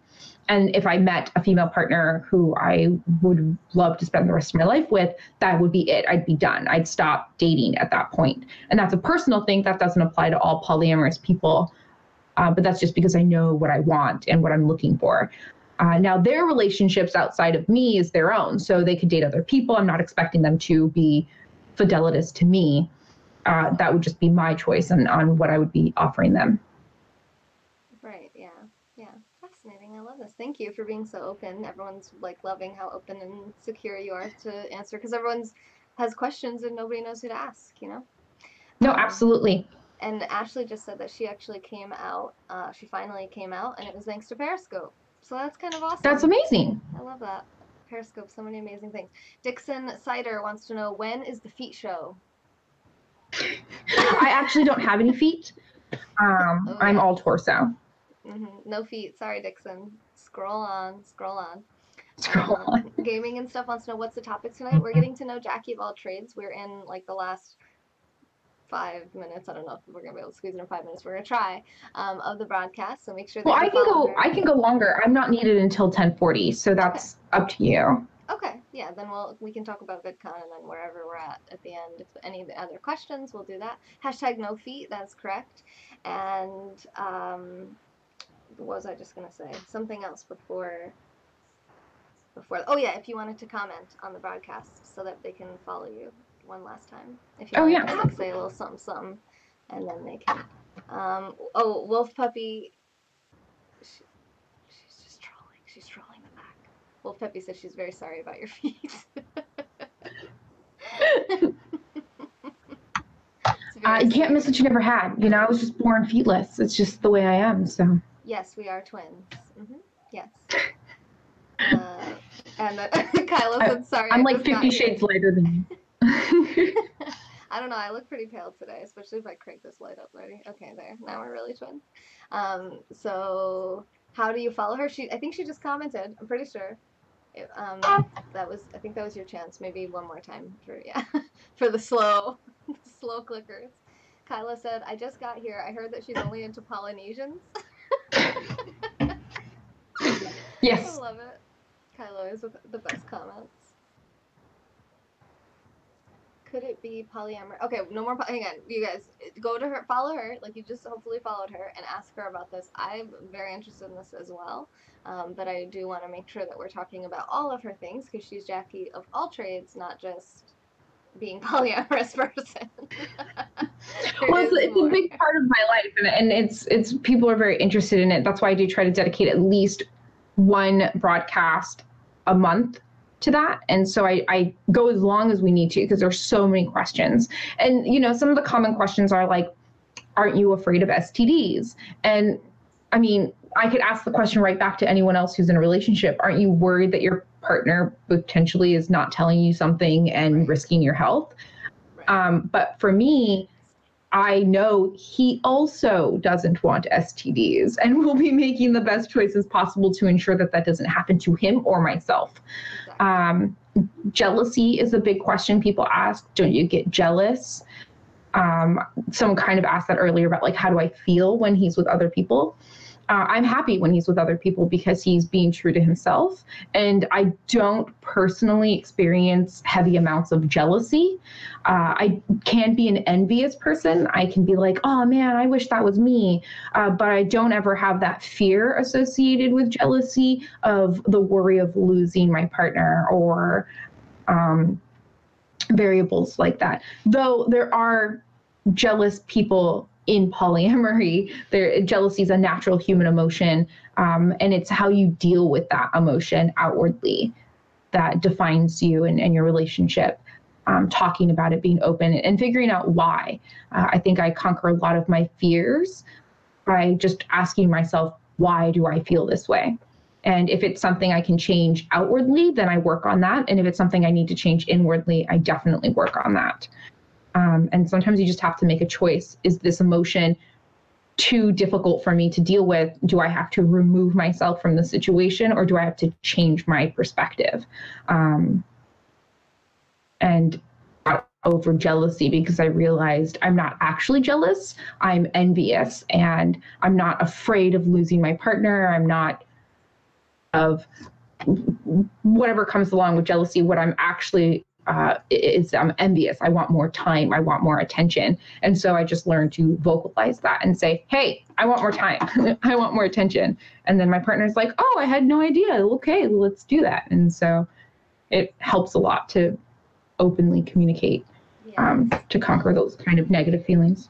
And if I met a female partner who I would love to spend the rest of my life with, that would be it. I'd be done. I'd stop dating at that point. And that's a personal thing. That doesn't apply to all polyamorous people. But that's just because I know what I want and what I'm looking for. Now, their relationships outside of me is their own. So they could date other people. I'm not expecting them to be fidelitous to me. That would just be my choice on what I would be offering them. Right. Yeah. Yeah. Fascinating. I love this. Thank you for being so open. Everyone's like loving how open and secure you are to answer, because everyone's has questions and nobody knows who to ask, No, absolutely. And Ashley just said that she actually came out. She finally came out, and it was thanks to Periscope. So that's kind of awesome. That's amazing. I love that. Periscope, so many amazing things. Dixon Cider wants to know, when is the feet show? I actually don't have any feet. I'm all torso. No feet. Sorry, Dixon. Scroll on. Gaming and stuff wants to know, what's the topic tonight? We're getting to know Jacqi of all trades. We're in like the last 5 minutes. I don't know if we're gonna be able to squeeze it in 5 minutes. We're gonna try of the broadcast. So make sure that I can go longer. I'm not needed until 10:40, so that's up to you. Okay, yeah, then we can talk about VidCon, and then wherever we're at the end, if any other questions, we'll do that. Hashtag no feet, that's correct. And what was I just gonna say? Something else before. Oh yeah, if you wanted to comment on the broadcast so that they can follow you one last time. If you wanted to like, say a little something, and then they can. Wolf Puppy. She's just trolling. She's trolling the back. Well, Peppy said she's very sorry about your feet. It's very You can't miss sweet. what you never had. You know, I was just born feetless. It's just the way I am. So Yes, we are twins. Yes. Uh, and Kyla I, said, sorry, I'm I like just got 50 here. shades lighter than you. I don't know. I look pretty pale today, especially if I crank this light up. Ready? Okay, there. Now we're really twins. So how do you follow her? I think she just commented. I'm pretty sure. It, that was. I think that was your chance. Maybe one more time for yeah, for the slow, the slow clickers. Kyla said, "I just got here. I heard that she's only into Polynesians." I Yes. love it. Kyla is with the best comments. Could it be polyamory? Okay, no more. Hang on, you guys, go to her, follow her. Like you just hopefully followed her and ask her about this. I'm very interested in this as well, but I do want to make sure that we're talking about all of her things because she's Jacqi of all trades, not just being polyamorous person. There Well, is it's a more. big part of my life, and it's people are very interested in it. That's why I do try to dedicate at least one broadcast a month to that. And so I go as long as we need to because there's so many questions. And you know, some of the common questions are like, aren't you afraid of STDs? And I mean, I could ask the question right back to anyone else who's in a relationship. Aren't you worried that your partner potentially is not telling you something and Right. risking your health? Right. But for me, I know he also doesn't want STDs and will be making the best choices possible to ensure that that doesn't happen to him or myself. Exactly. Um, Jealousy is a big question people ask. Don't you get jealous? Someone kind of asked that earlier about like, how do I feel when he's with other people? I'm happy when he's with other people because he's being true to himself. And I don't personally experience heavy amounts of jealousy. I can be an envious person. I can be like, oh man, I wish that was me. But I don't ever have that fear associated with jealousy of the worry of losing my partner or um, variables like that. Though there are jealous people in polyamory. Jealousy is a natural human emotion, and it's how you deal with that emotion outwardly that defines you and your relationship. Talking about it, being open, and figuring out why. I think I conquer a lot of my fears by just asking myself, why do I feel this way? And if it's something I can change outwardly, then I work on that. And if it's something I need to change inwardly, I definitely work on that. And sometimes you just have to make a choice. Is this emotion too difficult for me to deal with? Do I have to remove myself from the situation or do I have to change my perspective? And over jealousy because I realized I'm not actually jealous. I'm envious and I'm not afraid of losing my partner. I'm not of whatever comes along with jealousy. What I'm actually is I'm envious. I want more time. I want more attention. And so I just learned to vocalize that and say, hey, I want more time. I want more attention. And then my partner's like, oh, I had no idea. Okay, let's do that. And so it helps a lot to openly communicate Yes. to conquer those kind of negative feelings.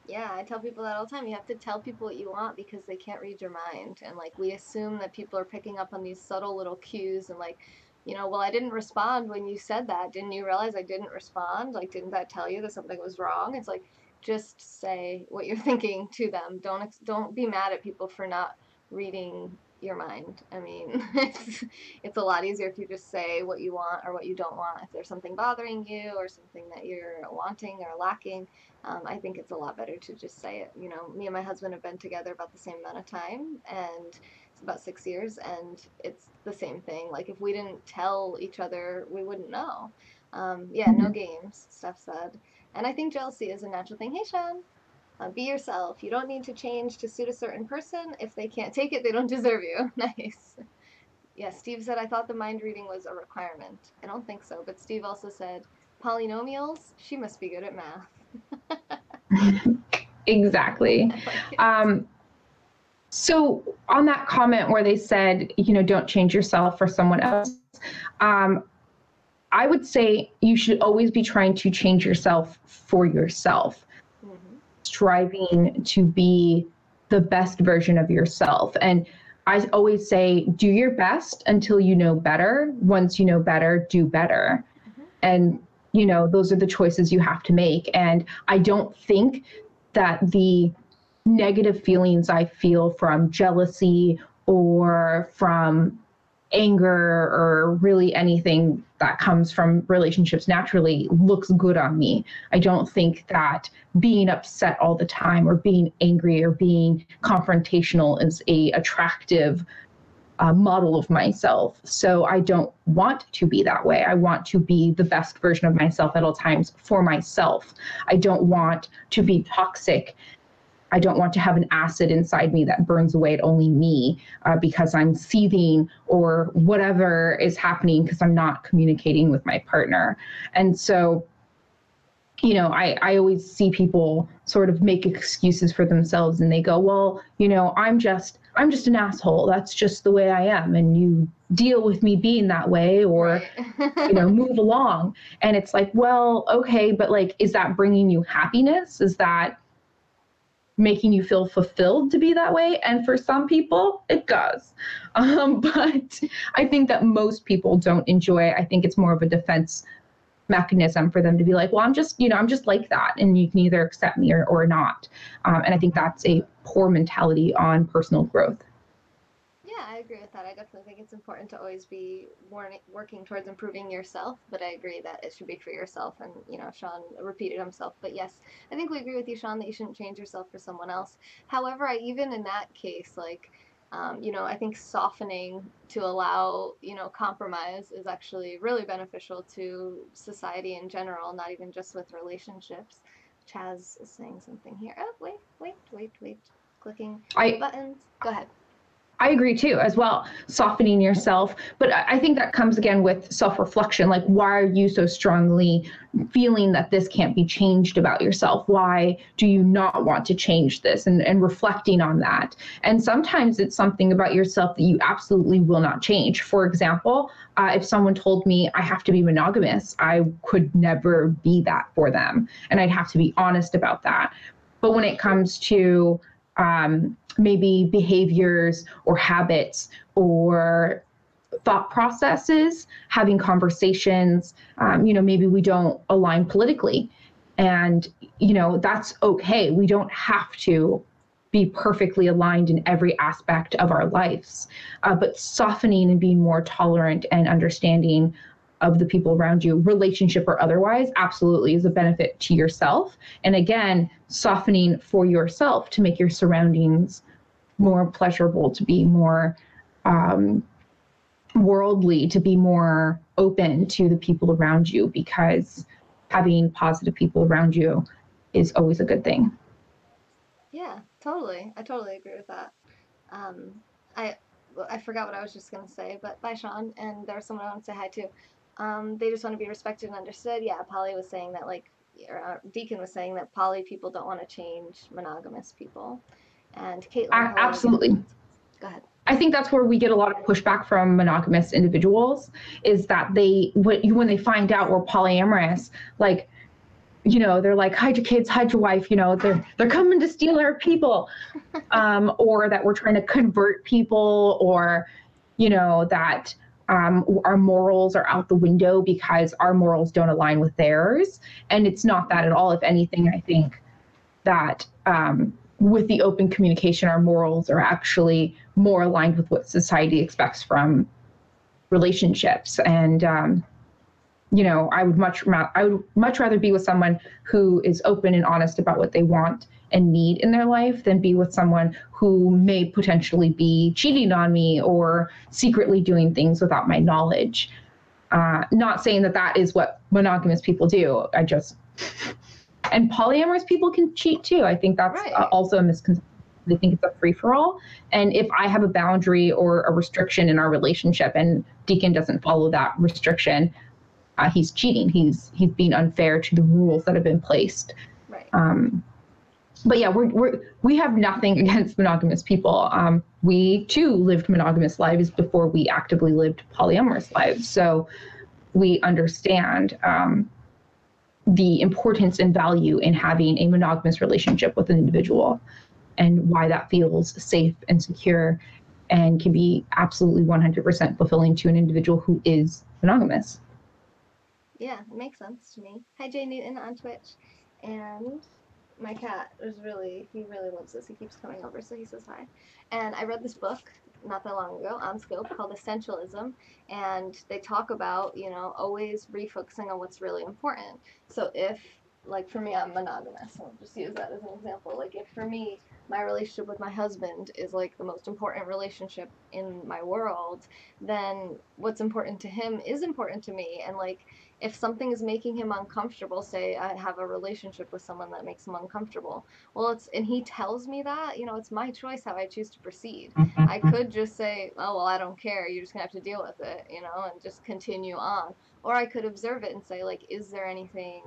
Yeah, I tell people that all the time. You have to tell people what you want because they can't read your mind. And like we assume that people are picking up on these subtle little cues and like, well, I didn't respond when you said that. Didn't you realize I didn't respond? Like, didn't that tell you that something was wrong? It's like just say what you're thinking to them. Don't be mad at people for not reading your mind. I mean, it's a lot easier if you just say what you want or what you don't want. If there's something bothering you or something that you're wanting or lacking, I think it's a lot better to just say it. Me and my husband have been together about the same amount of time, and it's about 6 years, and it's the same thing. Like if we didn't tell each other, we wouldn't know. Yeah, no Mhm. games, Steph said. And I think jealousy is a natural thing. Hey, Sean, be yourself. You don't need to change to suit a certain person. If they can't take it, they don't deserve you. Nice. Yeah, Steve said, I thought the mind reading was a requirement. I don't think so. But Steve also said, polynomials, she must be good at math. Exactly. I like it. Um, so on that comment where they said, don't change yourself for someone else, um, I would say you should always be trying to change yourself for yourself, Mm-hmm. striving to be the best version of yourself. And I always say, do your best until you know better. Once you know better, do better. Mm-hmm. And, those are the choices you have to make. And I don't think that the negative feelings I feel from jealousy or from anger or really anything that comes from relationships naturally looks good on me. I don't think that being upset all the time or being angry or being confrontational is a attractive model of myself. So I don't want to be that way. I want to be the best version of myself at all times for myself. I don't want to be toxic. I don't want to have an acid inside me that burns away at only me because I'm seething or whatever is happening because I'm not communicating with my partner. And so, I always see people sort of make excuses for themselves and they go, well, I'm just an asshole. That's just the way I am. And you deal with me being that way or, Right. move along. And it's like, well, okay, but like, is that bringing you happiness? Is that making you feel fulfilled to be that way? And for some people, it does. But I think that most people don't enjoy it. I think it's more of a defense mechanism for them to be like, well, I'm just like that. And you can either accept me or not. And I think that's a poor mentality on personal growth. Yeah, I agree with that. I definitely think it's important to always be working towards improving yourself, but I agree that it should be for yourself. And, Sean repeated himself. But yes, I think we agree with you, Sean, that you shouldn't change yourself for someone else. However, even in that case, like, I think softening to allow, compromise is actually really beneficial to society in general, not even just with relationships. Chaz is saying something here. Oh, wait. Clicking I buttons. Go ahead. I agree too, as well, softening yourself. But I think that comes again with self reflection. Like, why are you so strongly feeling that this can't be changed about yourself? Why do you not want to change this? And reflecting on that. And sometimes it's something about yourself that you absolutely will not change. For example, if someone told me I have to be monogamous, I could never be that for them. And I'd have to be honest about that. But when it comes to maybe behaviors or habits or thought processes, having conversations, maybe we don't align politically. And, that's okay. We don't have to be perfectly aligned in every aspect of our lives, but softening and being more tolerant and understanding of the people around you, relationship or otherwise, absolutely is a benefit to yourself. And again, softening for yourself to make your surroundings more pleasurable, to be more worldly, to be more open to the people around you, because having positive people around you is always a good thing. Yeah, totally. I totally agree with that. Um, I I forgot what I was just gonna say, but bye, Sean. And there was someone I want to say hi to. They just want to be respected and understood. Yeah, Polly was saying that, like, Deacon was saying that poly people don't want to change monogamous people. And Caitlin, hello again. Absolutely. Go ahead. I think that's where we get a lot of pushback from monogamous individuals, is that when they find out we're polyamorous, like, they're like, hide your kids, hide your wife, they're coming to steal our people. Or that we're trying to convert people, or, that our morals are out the window because our morals don't align with theirs. And it's not that at all. If anything, I think that with the open communication, our morals are actually more aligned with what society expects from relationships. And I would much rather be with someone who is open and honest about what they want and need in their life than be with someone who may potentially be cheating on me or secretly doing things without my knowledge. Not saying that is what monogamous people do. And polyamorous people can cheat too. I think that's Right. Also a misconception. They think it's a free for all. And if I have a boundary or a restriction in our relationship and Deacon doesn't follow that restriction, he's cheating. He's being unfair to the rules that have been placed. Right. But yeah, we have nothing against monogamous people. We too lived monogamous lives before we actively lived polyamorous lives. So we understand the importance and value in having a monogamous relationship with an individual and why that feels safe and secure and can be absolutely 100% fulfilling to an individual who is monogamous. Yeah, it makes sense to me. Hi, Jay Newton on Twitch. And my cat he really loves this. He keeps coming over, so he says hi. And I read this book not that long ago on Scope called Essentialism, and they talk about, always refocusing on what's really important. So if, like for me, I'm monogamous, so I'll just use that as an example. Like if for me, my relationship with my husband is like the most important relationship in my world, then what's important to him is important to me. And like if something is making him uncomfortable, say I have a relationship with someone that makes him uncomfortable, well, and he tells me that, it's my choice how I choose to proceed. I could just say, oh, well, I don't care. You're just gonna have to deal with it, and just continue on. Or I could observe it and say, like, is there anything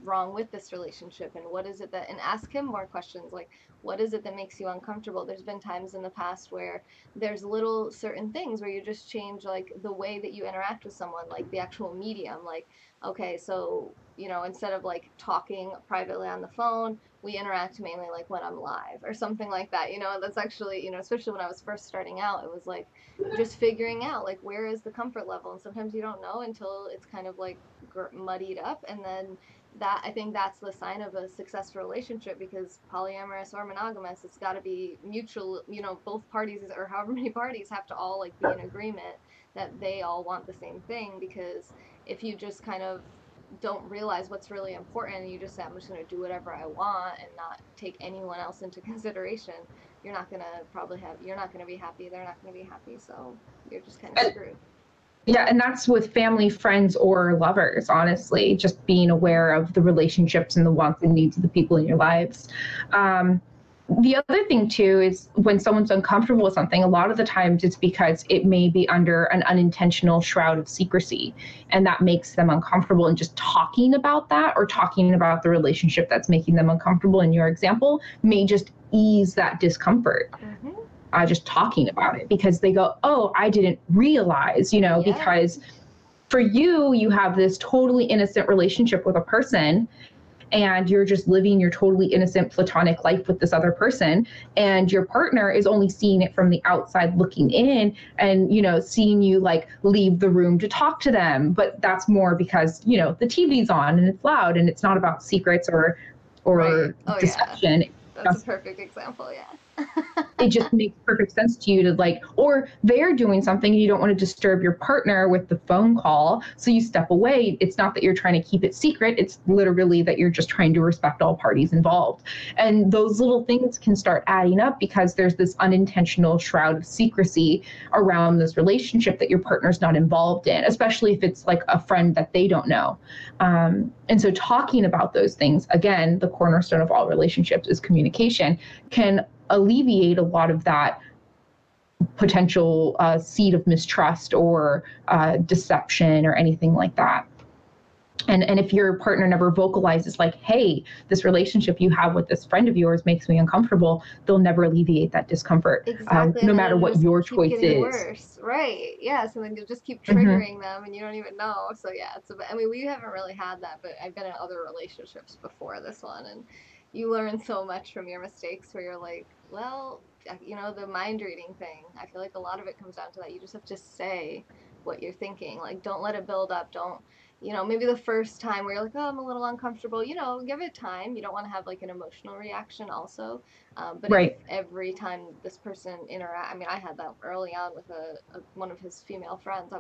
wrong with this relationship, and what is it that, and ask him more questions like, what is it that makes you uncomfortable? There's been times in the past where there's little certain things where you just change like the way that you interact with someone, like the actual medium. Like, okay, so instead of like talking privately on the phone, we interact mainly like when I'm live or something like that. That's actually, especially when I was first starting out, it was like just figuring out like where is the comfort level, and sometimes you don't know until it's kind of like muddied up. And then that, I think that's the sign of a successful relationship, because polyamorous or monogamous, it's got to be mutual. Both parties, or however many parties, have to all like be in agreement that they all want the same thing. Because if you just kind of don't realize what's really important and you just say, I'm just going to do whatever I want and not take anyone else into consideration, you're not going to be happy, they're not going to be happy, so you're just kind of screwed. Yeah, and that's with family, friends, or lovers, honestly, just being aware of the relationships and the wants and needs of the people in your lives. The other thing, too, is when someone's uncomfortable with something, a lot of the times it's because it may be under an unintentional shroud of secrecy, and that makes them uncomfortable. And just talking about that, or talking about the relationship that's making them uncomfortable in your example, may just ease that discomfort. Mm-hmm. Just talking about it, because they go, oh, I didn't realize, because for you, you have this totally innocent relationship with a person, and you're just living your totally innocent platonic life with this other person, and your partner is only seeing it from the outside looking in, and seeing you like leave the room to talk to them, but that's more because the TV's on and it's loud, and it's not about secrets or Right. Oh deception. yeah, that's a perfect example. Yeah. It just makes perfect sense to you to like, or they're doing something and you don't want to disturb your partner with the phone call, so you step away. It's not that you're trying to keep it secret, it's literally that you're just trying to respect all parties involved. And those little things can start adding up, because there's this unintentional shroud of secrecy around this relationship that your partner's not involved in, especially if it's like a friend that they don't know. And so talking about those things, again, the cornerstone of all relationships is communication, can alleviate a lot of that potential seed of mistrust or deception or anything like that. And if your partner never vocalizes like, hey, this relationship you have with this friend of yours makes me uncomfortable, they'll never alleviate that discomfort. Exactly. No matter what your choice is. Worse. Right. Yeah. So then you'll just keep triggering them and you don't even know. So yeah, I mean, we haven't really had that, but I've been in other relationships before this one, and you learn so much from your mistakes, where you're like, well, the mind reading thing. I feel like a lot of it comes down to that. You just have to say what you're thinking. Like, don't let it build up. Don't, maybe the first time where you're like, oh, I'm a little uncomfortable, give it time. You don't want to have like an emotional reaction also. But if Right. every time this person I mean, I had that early on with one of his female friends.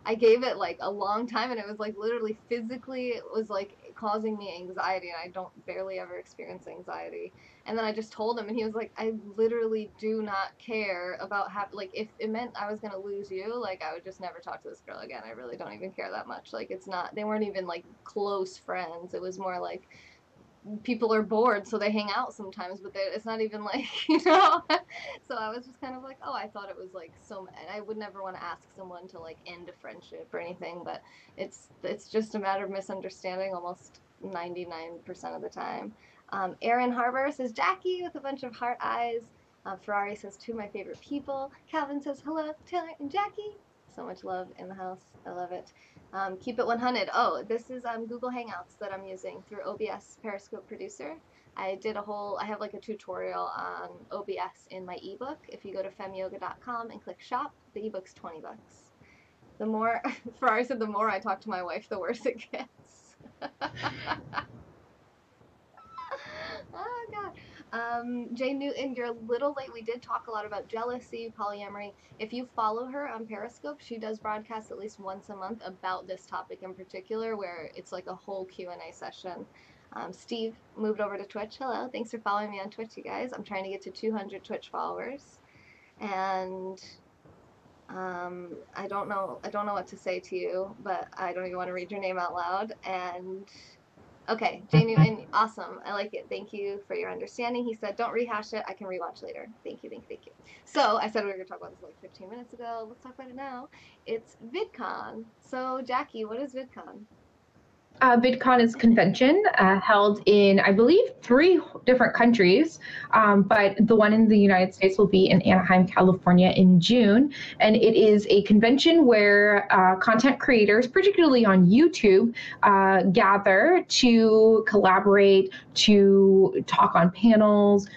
I gave it like a long time, and it was like literally physically, it was like causing me anxiety, and I don't barely ever experience anxiety. And then I just told him, and he was like, I literally do not care about like if it meant I was gonna lose you, like I would just never talk to this girl again. I really don't even care that much. Like it's not, they weren't even like close friends. It was more like people are bored, so they hang out sometimes, but it's not even like, so I was just kind of like, oh, I thought it was like and I would never want to ask someone to like end a friendship or anything, but it's just a matter of misunderstanding almost 99% of the time. Aaron Harbor says Jacqi with a bunch of heart eyes. Ferrari says two of my favorite people. Calvin says hello, Taylor and Jacqi. So much love in the house. I love it. Keep it 100. Oh, this is Google Hangouts that I'm using through OBS Periscope Producer. I have like a tutorial on OBS in my ebook. If you go to femyoga.com and click shop, the ebook's $20. The more, Ferrari said, the more I talk to my wife, the worse it gets. Oh God. Jay Newton, you're a little late. We did talk a lot about jealousy, polyamory. If you follow her on Periscope, she does broadcasts at least once a month about this topic in particular, where it's like a whole Q&A session. Steve moved over to Twitch. Hello, thanks for following me on Twitch, you guys. I'm trying to get to 200 Twitch followers, and I don't know what to say to you, but I don't even want to read your name out loud. And okay, Jay Newton, awesome. I like it. Thank you for your understanding. He said, don't rehash it. I can rewatch later. Thank you, thank you, thank you. So I said we were going to talk about this like 15 minutes ago. Let's talk about it now. It's VidCon. So, Jacqi, what is VidCon? VidCon is a convention held in, I believe, 3 different countries, but the one in the United States will be in Anaheim, California in June. And it is a convention where content creators, particularly on YouTube, gather to collaborate, to talk on panels,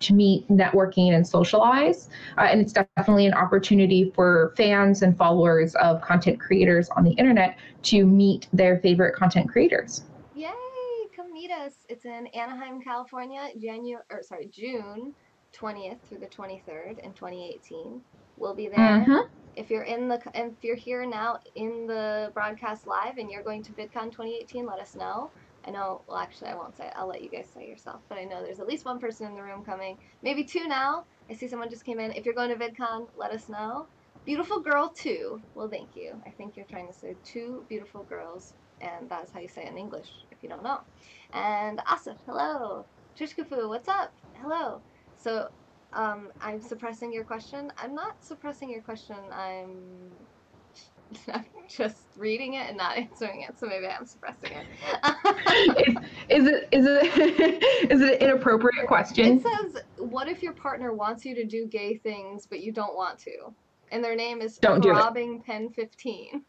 to meet, networking, and socialize. And it's definitely an opportunity for fans and followers of content creators on the internet to meet their favorite content creators. Yay! Come meet us. It's in Anaheim, California, June 20th through the 23rd in 2018. We'll be there. Mm-hmm. If you're here now in the broadcast live and you're going to VidCon 2018, let us know. I know, well, actually, I won't say it. I'll let you guys say yourself. But I know there's at least one person in the room coming, maybe 2 now. I see someone just came in. If you're going to VidCon, let us know. Beautiful girl 2. Well, thank you. I think you're trying to say 2 beautiful girls, and that's how you say it in English if you don't know. And Asif, hello. Trishkafu, what's up? Hello. So, I'm suppressing your question. I'm not suppressing your question. I'm just reading it and not answering it. So maybe I'm suppressing it. Is it an inappropriate question? It says, "What if your partner wants you to do gay things, but you don't want to?" And their name is Don't do it. Throbbing Pen 15.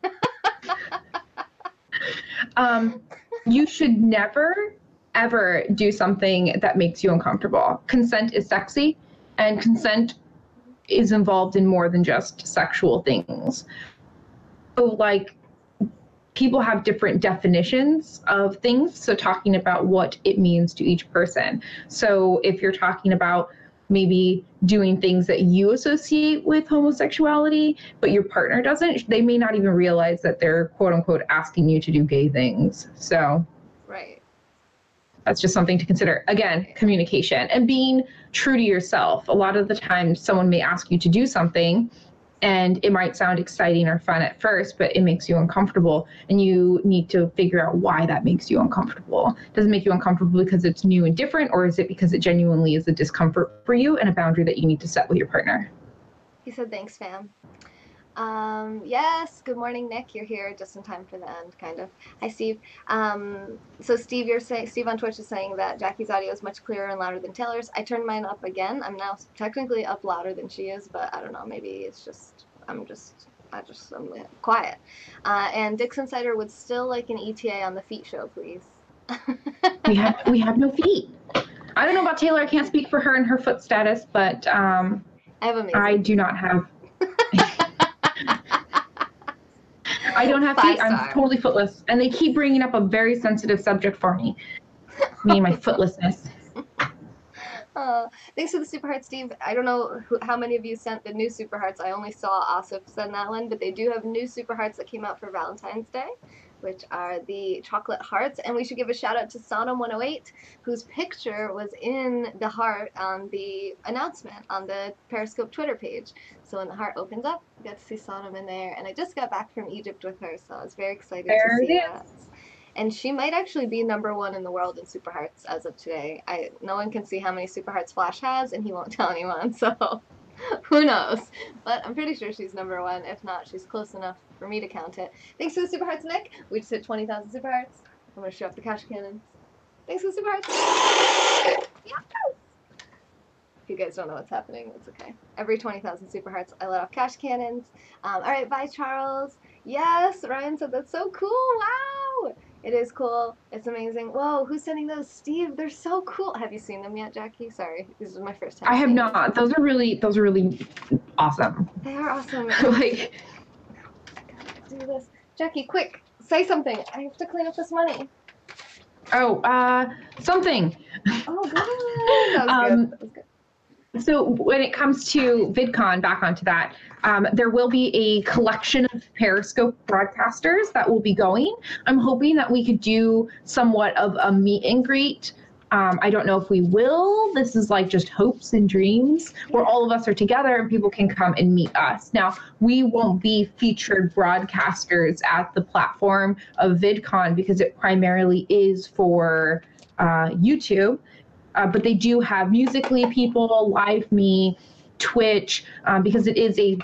You should never, ever do something that makes you uncomfortable. Consent is sexy, and consent is involved in more than just sexual things. So, like, people have different definitions of things. So, talking about what it means to each person. So, if you're talking about maybe doing things that you associate with homosexuality, but your partner doesn't, they may not even realize that they're quote unquote asking you to do gay things. So, right. That's just something to consider. Again, communication and being true to yourself. A lot of the time, someone may ask you to do something and it might sound exciting or fun at first, but it makes you uncomfortable. And you need to figure out why that makes you uncomfortable. Does it make you uncomfortable because it's new and different, or is it because it genuinely is a discomfort for you and a boundary that you need to set with your partner? He said, thanks, fam. Yes, good morning, Nick. You're here just in time for the end, kind of. Hi, Steve. So Steve, Steve on Twitch is saying that Jacqui's audio is much clearer and louder than Taylor's. I turned mine up again. I'm now technically up louder than she is, but I don't know. Maybe it's just I'm quiet. And Dixon Cider would still like an ETA on the feet show, please. we have no feet. I don't know about Taylor. I can't speak for her and her foot status, but I do not have. I don't have feet. I'm totally footless. And they keep bringing up a very sensitive subject for me. Me and my footlessness. Thanks for the super heart, Steve. I don't know how many of you sent the new super hearts. I only saw Asif send that one, but they do have new super hearts that came out for Valentine's Day, which are the chocolate hearts. And we should give a shout out to Sonam108, whose picture was in the heart on the announcement on the Periscope Twitter page. So when the heart opens up, you get to see Sonam in there. And I just got back from Egypt with her, so I was very excited to see that. And she might actually be #1 in the world in Super Hearts as of today. No one can see how many Super Hearts Flash has, and he won't tell anyone, so who knows? But I'm pretty sure she's #1. If not, she's close enough for me to count it. Thanks for the Super Hearts, Nick. We just hit 20,000 Super Hearts. I'm going to show off the cash cannons. Thanks for the Super Hearts. Yes! If you guys don't know what's happening, it's okay. Every 20,000 Super Hearts, I let off cash cannons. All right, bye, Charles. Yes, Ryan said that's so cool. Wow! It is cool. It's amazing. Whoa, who's sending those? Steve, they're so cool. Have you seen them yet, Jacqi? Sorry, this is my first time I have seeing them. not. Those are really awesome. They are awesome. Like, I gotta do this. Jacqi, quick, say something. I have to clean up this money. Something. Oh, good. That was good. That was good. So when it comes to VidCon, back onto that, there will be a collection of Periscope broadcasters that will be going. I'm hoping that we could do somewhat of a meet and greet. I don't know if we will. This is like just hopes and dreams where all of us are together and people can come and meet us. Now, we won't be featured broadcasters at the platform of VidCon because it primarily is for YouTube. But they do have Musically people, Live Me, Twitch, because it is a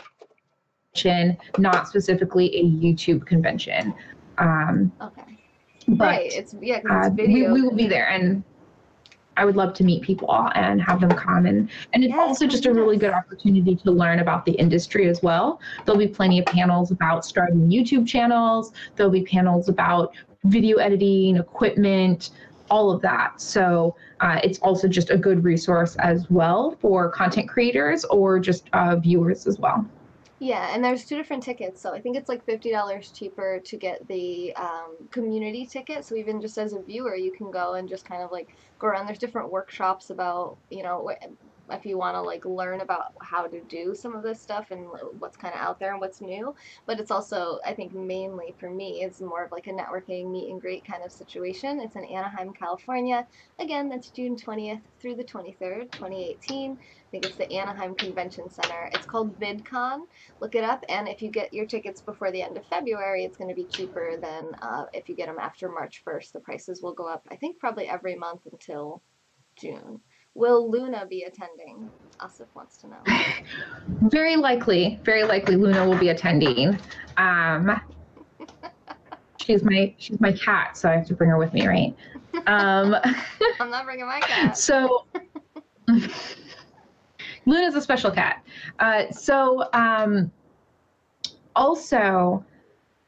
convention, not specifically a YouTube convention. Okay. But right. It's video. We will be there, and I would love to meet people and have them come. And it's also just a really good opportunity to learn about the industry as well. There'll be plenty of panels about starting YouTube channels. There'll be panels about video editing, equipment, all of that. So it's also just a good resource as well for content creators or just viewers as well. Yeah, and there's 2 different tickets, so I think it's like $50 cheaper to get the community ticket. So even just as a viewer, you can go and just kind of like go around. There's different workshops about, if you want to like learn about how to do some of this stuff and what's kind of out there and what's new. But it's also, I think mainly for me, it's more of like a networking meet and greet kind of situation. It's in Anaheim, California. Again, that's June 20th through the 23rd, 2018. I think it's the Anaheim Convention Center. It's called VidCon. Look it up, and if you get your tickets before the end of February, it's going to be cheaper than if you get them after March 1st. The prices will go up, I think, probably every month until June. Will Luna be attending? Asif wants to know. Very likely Luna will be attending. She's my cat, so I have to bring her with me, right? I'm not bringing my cat. So Luna's a special cat. Also,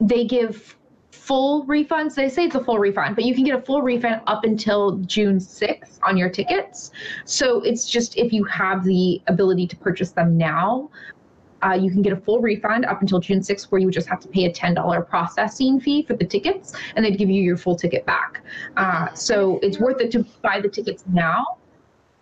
they give full refunds. They say it's a full refund, but you can get a full refund up until June 6th on your tickets. So it's just if you have the ability to purchase them now, you can get a full refund up until June 6th, where you would just have to pay a $10 processing fee for the tickets, and they'd give you your full ticket back. So it's worth it to buy the tickets now,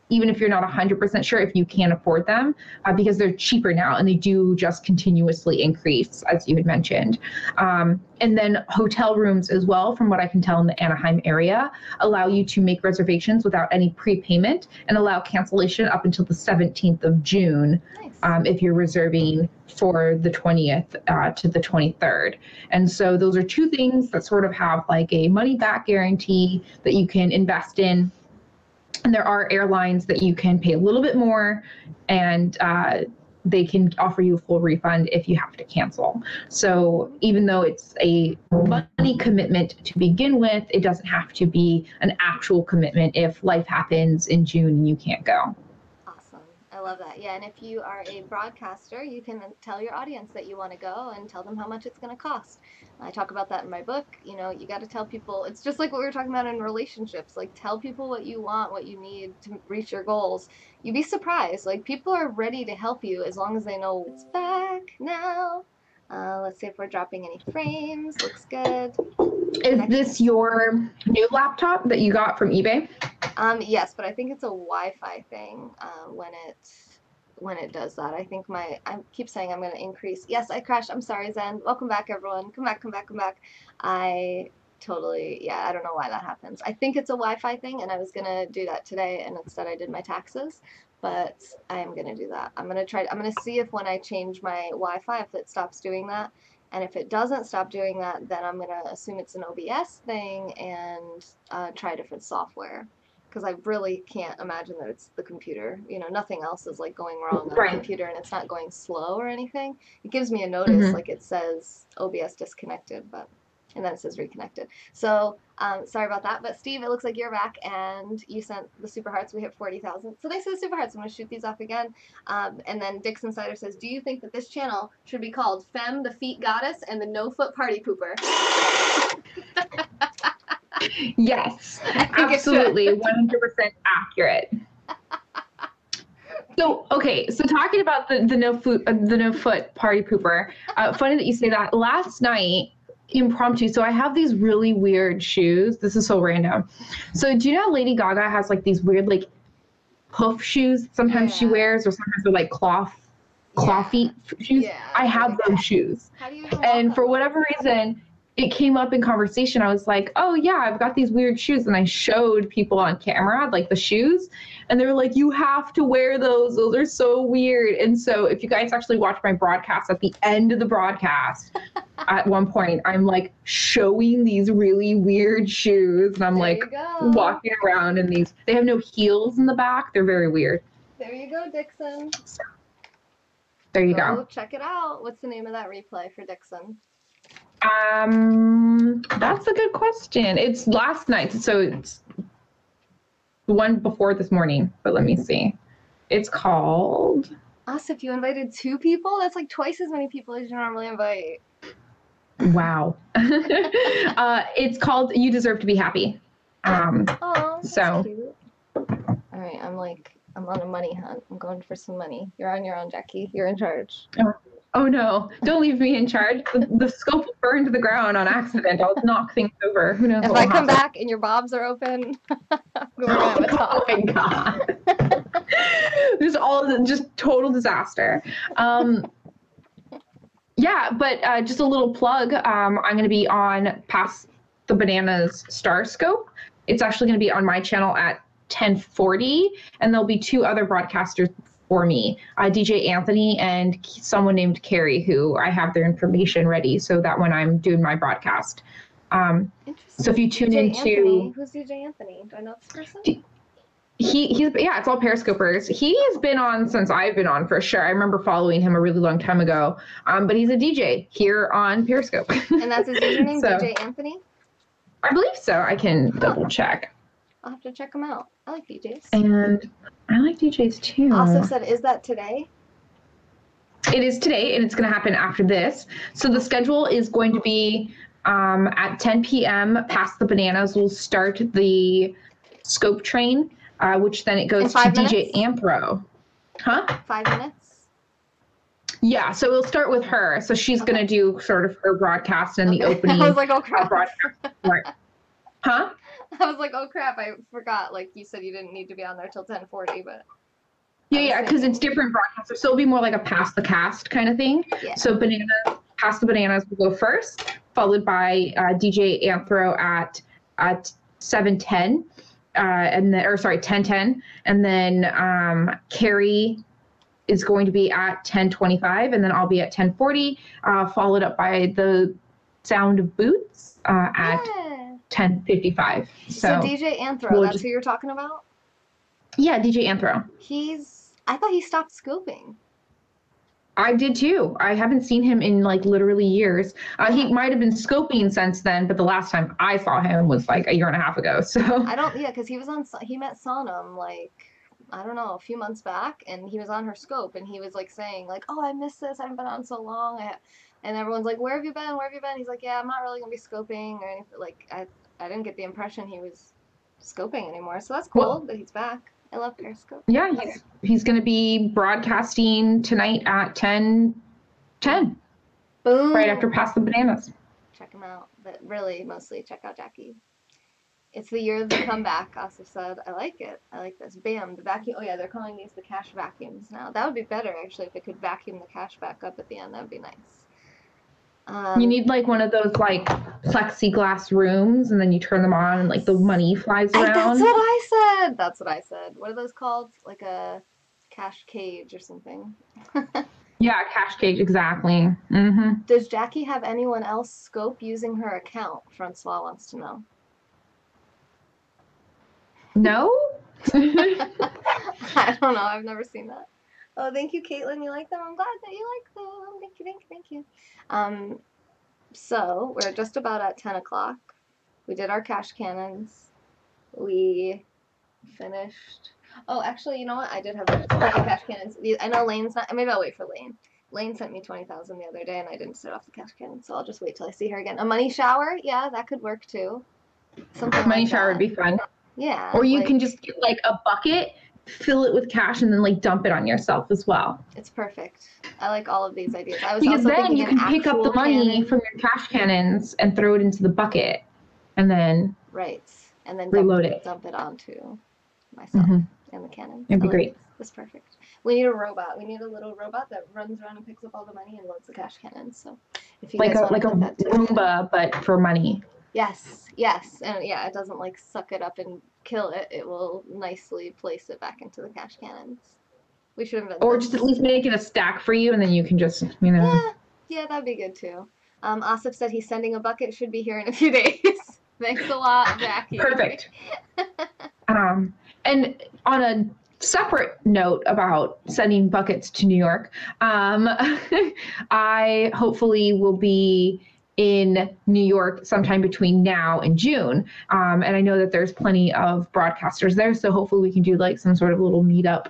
even if you're not 100% sure if you can afford them, because they're cheaper now and they do just continuously increase, as you had mentioned. And then hotel rooms as well, from what I can tell in the Anaheim area, allow you to make reservations without any prepayment and allow cancellation up until the 17th of June. Nice. If you're reserving for the 20th to the 23rd. And so those are two things that sort of have like a money back guarantee that you can invest in. And there are airlines that you can pay a little bit more, and they can offer you a full refund if you have to cancel. So even though it's a money commitment to begin with, it doesn't have to be an actual commitment if life happens in June and you can't go. I love that. Yeah, and if you are a broadcaster, you can tell your audience that you want to go and tell them how much it's going to cost. I talk about that in my book. You got to tell people. It's just like what we were talking about in relationships. Like, tell people what you want, what you need to reach your goals. You'd be surprised. Like, people are ready to help you as long as they know it's back now. Let's see if we're dropping any frames. Looks good. Is this your new laptop that you got from eBay? Yes, but I think it's a Wi-Fi thing when it does that. I think I keep saying I'm going to increase. Yes, I crashed. I'm sorry, Zen. Welcome back, everyone. Come back. I don't know why that happens. I think it's a Wi-Fi thing, and I was going to do that today, and instead I did my taxes. But I am going to do that. I'm going to see if when I change my Wi-Fi, if it stops doing that. And if it doesn't stop doing that, then I'm going to assume it's an OBS thing and try different software. Because I really can't imagine that it's the computer. Nothing else is like going wrong on the computer, and it's not going slow or anything. It gives me a notice, like it says OBS disconnected, and then it says reconnected. So sorry about that. But Steve, it looks like you're back, and you sent the super hearts. We hit 40,000. So thanks for the super hearts. I'm going to shoot these off again. And then Dix Insider says, do you think that this channel should be called Femme, the Feet Goddess, and the No Foot Party Pooper? Yes, I think it absolutely, should. 100% accurate. So, okay, so talking about the no foot party pooper. Funny that you say that. Last night, impromptu. So I have these really weird shoes. This is so random. So do you know Lady Gaga has like these weird like hoof shoes? Sometimes she Yeah. wears, or sometimes they're like claw Yeah. feet shoes. Yeah. I have Like, those shoes, how do you even walk and on for those? whatever reason, it came up in conversation. I was like, oh yeah, I've got these weird shoes. And I showed people on camera like the shoes. And they were like, you have to wear those. Those are so weird. And so if you guys actually watch my broadcast, at the end of the broadcast, at one point, I'm like showing these really weird shoes. And I'm There like you go. walking around in these. They have no heels in the back. They're very weird. There you go, Dixon. So, there you Go go. check it out. What's the name of that replay for Dixon? That's a good question. It's last night, so it's the one before this morning. But let me see. It's called. Us, if you invited 2 people, that's like twice as many people as you normally invite. Wow. It's called "You Deserve to Be Happy." Oh, that's So cute. All right, I'm on a money hunt. I'm going for some money. You're on your own, Jacqi. You're in charge. oh no, don't leave me in charge. The scope will burn to the ground on accident. I'll knock things over. Who knows If what I will come happen? back and your bobs are open, we're gonna have a Oh talk. my god. This is all just total disaster. Yeah, but just a little plug. I'm going to be on Pass the Bananas Star Scope. It's actually going to be on my channel at 10:40, and there'll be 2 other broadcasters for me, DJ Anthony and someone named Carrie, who I have their information ready so that when I'm doing my broadcast. Interesting. So if you tune DJ into Anthony. Who's DJ Anthony? Do I know this person? he's yeah, it's all Periscopers. He has been on since I've been on for sure. I remember following him a really long time ago. But he's a DJ here on Periscope. And that's his username, So, DJ Anthony? I believe so. I can double check. I'll have to check him out. I like DJs. And I like DJs too. Also said, is that today? It is today, and it's going to happen after this. So the schedule is going to be at 10 p.m. Past the Bananas will start the Scope train, which then it goes to DJ Anthro. Huh? 5 minutes? Yeah, so we'll start with her. So she's going to do sort of her broadcast and the opening. I was like, oh crap. Broadcast. Right. Huh? I was like, oh crap, I forgot. Like you said, you didn't need to be on there till 10:40, but. Yeah, because it's different broadcasts. So it'll be more like a pass the cast kind of thing. Yeah. So Pass the Bananas will go first, followed by DJ Anthro at 7:10, and then 10:10, and then Carrie is going to be at 10:25, and then I'll be at 10:40, followed up by the Sound of Boots at 10:55. So DJ Anthro, that's who you're talking about? Yeah, DJ Anthro. I thought he stopped scoping. I did too. I haven't seen him in like literally years. He might have been scoping since then, but the last time I saw him was like a year and a half ago. So because he met Sonam like, I don't know, a few months back, and he was on her scope, and he was like saying like, oh, I miss this. I haven't been on so long. And everyone's like, where have you been? Where have you been? He's like, yeah, I'm not really gonna be scoping or anything. Like, I didn't get the impression he was scoping anymore. So that's cool that he's back. I love Periscope. Yeah, he's going to be broadcasting tonight at 10:10. Boom. Right after Pass the Bananas. Check him out. But really, mostly check out Jacqi. It's the year of the comeback, Asif said. I like it. I like this. Bam, the vacuum. Oh yeah, they're calling these the cash vacuums now. That would be better, actually, if they could vacuum the cash back up at the end. That would be nice. You need like one of those like plexiglass rooms, and then you turn them on, and like the money flies around. That's what I said. What are those called? Like a cash cage or something. Yeah, cash cage, exactly. Mm-hmm. Does Jacqi have anyone else scope using her account? Francois wants to know. No? I don't know. I've never seen that. Oh, thank you, Caitlin. You like them? I'm glad that you like them. Thank you. So we're just about at 10 o'clock. We did our cash cannons. We finished. Oh, actually, you know what? I did have a couple cash cannons. I know Lane's not. Maybe I'll wait for Lane. Lane sent me 20,000 the other day, and I didn't start off the cash cannon, so I'll just wait till I see her again. A money shower? Yeah, that could work too. Something Money like shower would that. be fun. Yeah, Or you can like just get like a bucket, fill it with cash, and then like dump it on yourself as well. it's perfect. I like all of these ideas. I was Because also then thinking you an can pick up the actual money cannon. from your cash cannons and throw it into the bucket and then Right. And then reload it. dump it onto myself Mm-hmm. and the cannons. It'd I be like great. this. This is perfect. We need a robot. We need a little robot that runs around and picks up all the money and loads the cash cannons. So if you Like guys a want to like a put that together. Roomba, but for money. Yes, yes. And yeah, it doesn't like suck it up and kill it. It will nicely place it back into the cash cannons. We should invent Or just at this. least make it a stack for you, and then you can just, Yeah, yeah, that'd be good too. Asif said he's sending a bucket. Should be here in a few days. Thanks a lot, Jacqi. perfect. And on a separate note about sending buckets to New York, I hopefully will be in New York sometime between now and June. And I know that there's plenty of broadcasters there, so hopefully we can do like some sort of little meetup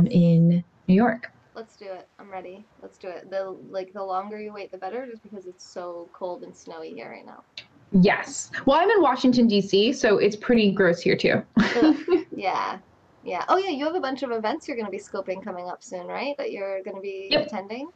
in New York. Let's do it. I'm ready. Let's do it. The longer you wait, the better, just because it's so cold and snowy here right now. Yes. Well, I'm in Washington, D.C., so it's pretty gross here too. Yeah. Yeah. Oh, yeah. You have a bunch of events you're going to be scoping coming up soon, right? That you're going to be Yep. attending.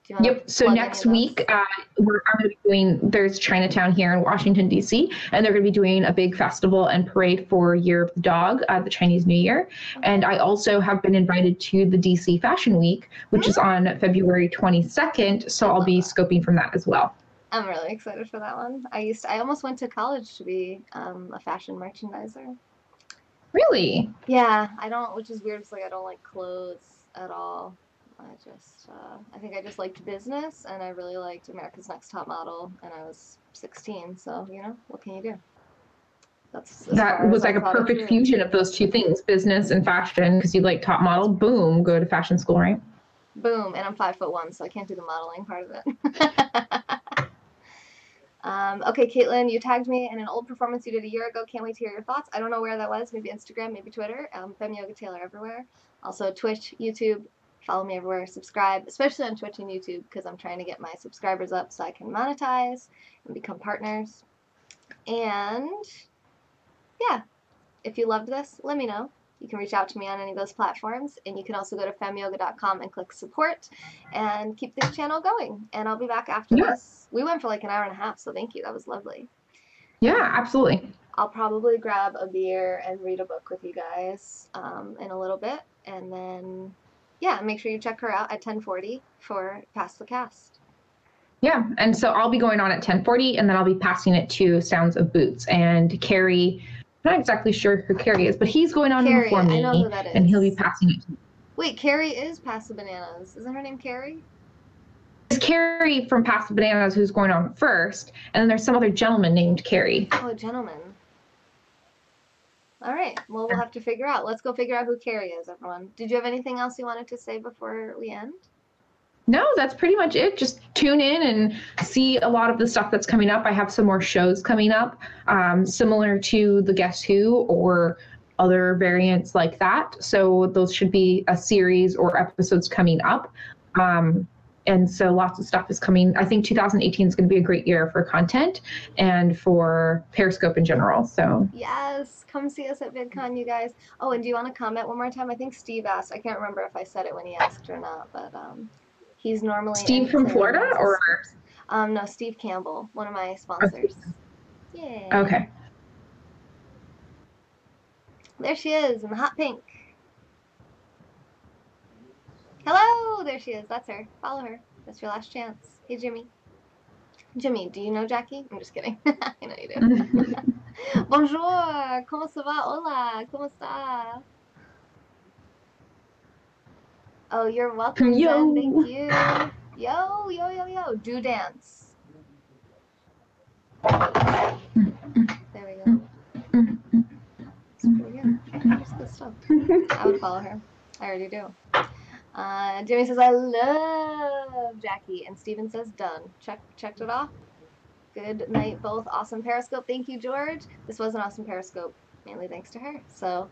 Do you want Yep. to So plug next any of week, I'm going to be doing, there's Chinatown here in Washington, D.C., and they're going to be doing a big festival and parade for Year of the Dog, the Chinese New Year. those? And I also have been invited to the D.C. Fashion Week, which is on February 22nd. So I'll be scoping from that as well. I'm really excited for that one. I almost went to college to be a fashion merchandiser. Really? Yeah, I don't, which is weird. It's like I don't like clothes at all. I think I just liked business, and I really liked America's Next Top Model, and I was 16, so, what can you do? That's as That far as was I like a thought it perfect through. fusion of those two things, business and fashion, because you like top model, boom, go to fashion school, right? Boom, and I'm 5'1", so I can't do the modeling part of it. Okay, Caitlin, you tagged me in an old performance you did a year ago. Can't wait to hear your thoughts. I don't know where that was. Maybe Instagram, maybe Twitter. Femme Yoga Taylor everywhere. Also Twitch, YouTube. Follow me everywhere. Subscribe, especially on Twitch and YouTube, because I'm trying to get my subscribers up so I can monetize and become partners. And yeah, if you loved this, let me know. You can reach out to me on any of those platforms, and you can also go to femyoga.com and click support and keep this channel going. And I'll be back after this. We went for like an hour and a half, so thank you. That was lovely. Yeah, absolutely. I'll probably grab a beer and read a book with you guys in a little bit. And then, yeah, make sure you check her out at 10:40 for Pass the Cast. Yeah, and so I'll be going on at 10:40, and then I'll be passing it to Sounds of Boots. And Carrie, I'm not exactly sure who Carrie is, but he's going on Carrie, before me, I know who that is. and he'll be passing it to me. Wait, Carrie is Pass the Bananas. Isn't her name Carrie? It's Carrie from Pass the Bananas who's going on first, and then there's some other gentleman named Carrie. Oh, a gentleman. All right. Well, we'll have to figure out. Let's go figure out who Carrie is, everyone. Did you have anything else you wanted to say before we end? No, that's pretty much it. Just tune in and see a lot of the stuff that's coming up. I have some more shows coming up, similar to the Guess Who or other variants like that. So those should be a series or episodes coming up. And so lots of stuff is coming. I think 2018 is going to be a great year for content and for Periscope in general. So yes, come see us at VidCon, you guys. Oh, and do you want to comment one more time? I think Steve asked. I can't remember if I said it when he asked or not, but he's normally Steve from Florida or no, Steve Campbell, one of my sponsors. Yeah. Okay. There she is in the hot pink. Hello, there she is. That's her. Follow her. That's your last chance. Hey, Jimmy. Jimmy, do you know Jacqui? I'm just kidding. I know you do. Bonjour. Comment ça va? Hola. ¿Cómo está? Oh, you're welcome, Yo. Zen. Thank you. Yo, yo, yo, yo. Do dance. There we go. It's pretty good. That's good stuff. I would follow her. I already do. Jimmy says, I love Jacqui. And Steven says, done. Checked it off. Good night, both. Awesome Periscope. Thank you, George. This was an awesome Periscope, mainly thanks to her. So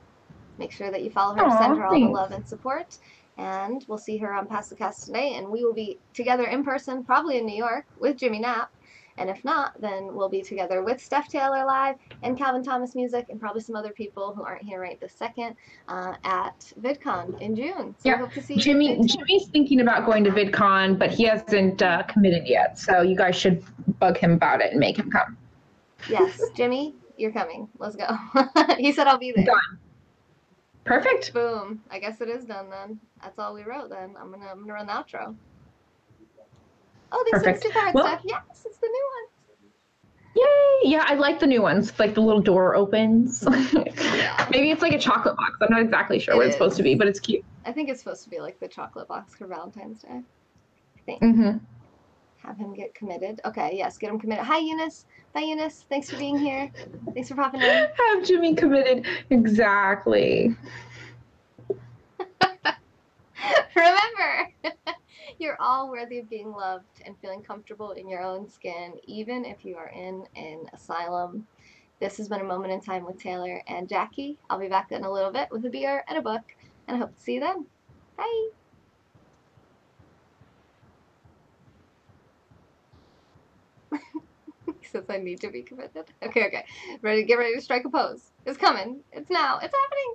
make sure that you follow her, send her all the love and support. And we'll see her on Pass the Cast today. And we will be together in person, probably in New York, with Jimmy Knapp. And if not, then we'll be together with Steph Taylor live and Calvin Thomas music and probably some other people who aren't here right this second at VidCon in June. So we Yeah, hope to see you guys there too. Jimmy's thinking about going to VidCon, but he hasn't committed yet. So you guys should bug him about it and make him come. Yes, Jimmy, you're coming. Let's go. He said I'll be there. Done. Perfect. Boom. I guess it is done then. That's all we wrote then. I'm gonna run the outro. Oh, these are the super hard stuff. Yes, it's the new one. Yay! Yeah, I like the new ones, like the little door opens. Yeah. Maybe it's like a chocolate box. I'm not exactly sure what it's supposed to be, but it's cute. I think it's supposed to be like the chocolate box for Valentine's Day. I think. Have him get committed. Okay, yes, get him committed. Hi, Eunice. Bye, Eunice. Thanks for being here. Thanks for popping in. Have Jimmy committed. Exactly. Remember, you're all worthy of being loved and feeling comfortable in your own skin, even if you are in an asylum. This has been a moment in time with Taylor and Jacqi. I'll be back in a little bit with a beer and a book, and I hope to see you then. Bye. He says I need to be committed. Okay. Get ready to strike a pose. It's coming. It's now. It's happening.